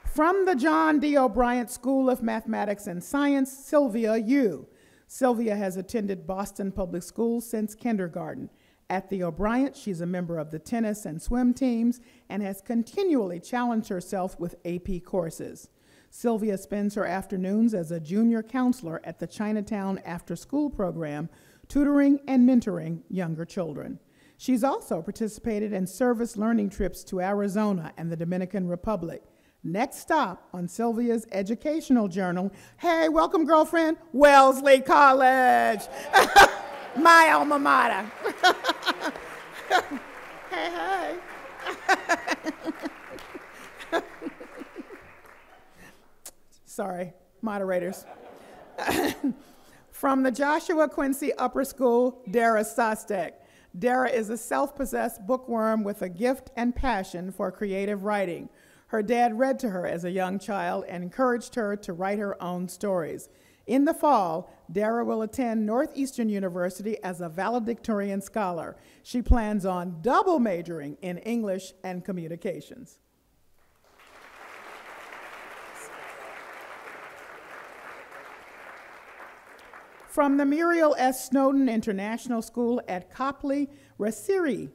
[SPEAKER 1] From the John D. O'Brien School of Mathematics and Science, Sylvia Yu. Sylvia has attended Boston Public Schools since kindergarten. At the O'Brien, she's a member of the tennis and swim teams and has continually challenged herself with AP courses. Sylvia spends her afternoons as a junior counselor at the Chinatown after-school program, tutoring and mentoring younger children. She's also participated in service learning trips to Arizona and the Dominican Republic. Next stop on Sylvia's educational journal, hey, welcome girlfriend, Wellesley College, my alma mater. Hey. Sorry, moderators. From the Joshua Quincy Upper School, Dara Sostek. Dara is a self-possessed bookworm with a gift and passion for creative writing. Her dad read to her as a young child and encouraged her to write her own stories. In the fall, Dara will attend Northeastern University as a valedictorian scholar. She plans on double majoring in English and communications. From the Muriel S. Snowden International School at Copley, Rasiri.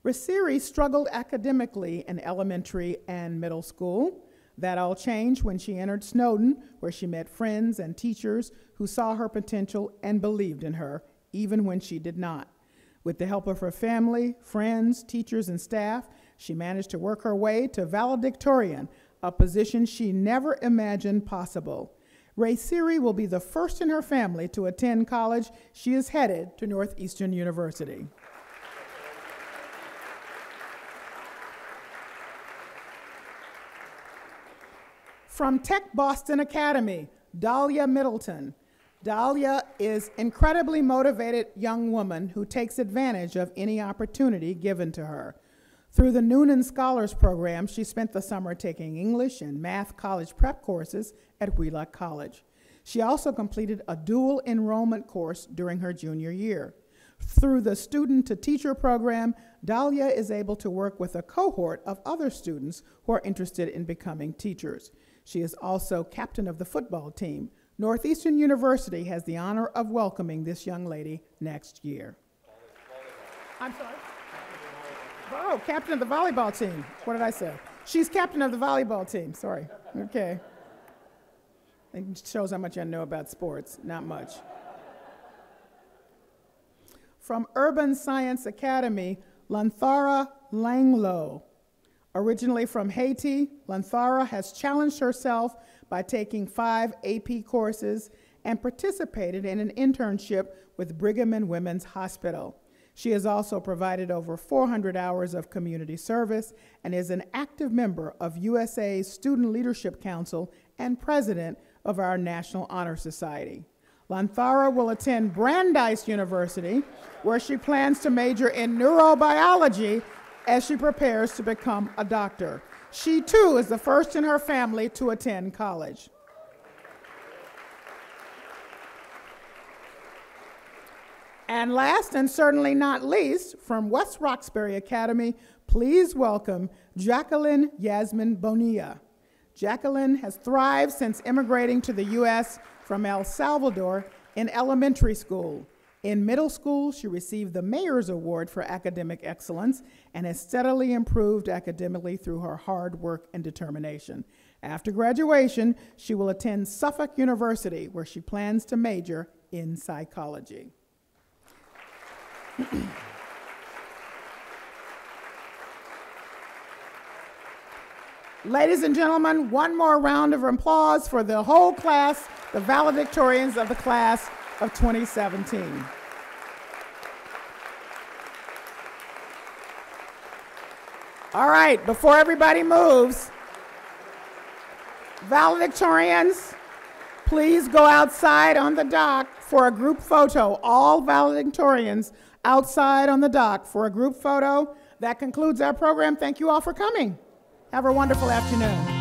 [SPEAKER 1] Rasiri struggled academically in elementary and middle school. That all changed when she entered Snowden, where she met friends and teachers who saw her potential and believed in her, even when she did not. With the help of her family, friends, teachers, and staff, she managed to work her way to valedictorian, a position she never imagined possible. Rasiri will be the first in her family to attend college. She is headed to Northeastern University. From Tech Boston Academy, Dahlia Middleton. Dahlia is an incredibly motivated young woman who takes advantage of any opportunity given to her. Through the Noonan Scholars Program, she spent the summer taking English and math college prep courses at Wheelock College. She also completed a dual enrollment course during her junior year. Through the Student to Teacher program, Dahlia is able to work with a cohort of other students who are interested in becoming teachers. She is also captain of the football team. Northeastern University has the honor of welcoming this young lady next year. I'm sorry? Oh, captain of the volleyball team. What did I say? She's captain of the volleyball team, sorry. Okay. It shows how much I know about sports, not much. From Urban Science Academy, Lanthara Langlo. Originally from Haiti, Lanthara has challenged herself by taking 5 AP courses and participated in an internship with Brigham and Women's Hospital. She has also provided over 400 hours of community service and is an active member of USA's Student Leadership Council and president of our National Honor Society. Lanthara will attend Brandeis University, where she plans to major in neurobiology as she prepares to become a doctor. She too is the first in her family to attend college. And last and certainly not least, from West Roxbury Academy, please welcome Jacqueline Yasmin Bonilla. Jacqueline has thrived since immigrating to the U.S. from El Salvador in elementary school. In middle school, she received the Mayor's Award for Academic Excellence and has steadily improved academically through her hard work and determination. After graduation, she will attend Suffolk University, where she plans to major in psychology. Ladies and gentlemen, one more round of applause for the whole class, the valedictorians of the class of 2017. All right, before everybody moves, valedictorians, please go outside on the dock for a group photo. All valedictorians outside on the dock for a group photo. That concludes our program. Thank you all for coming. Have a wonderful afternoon.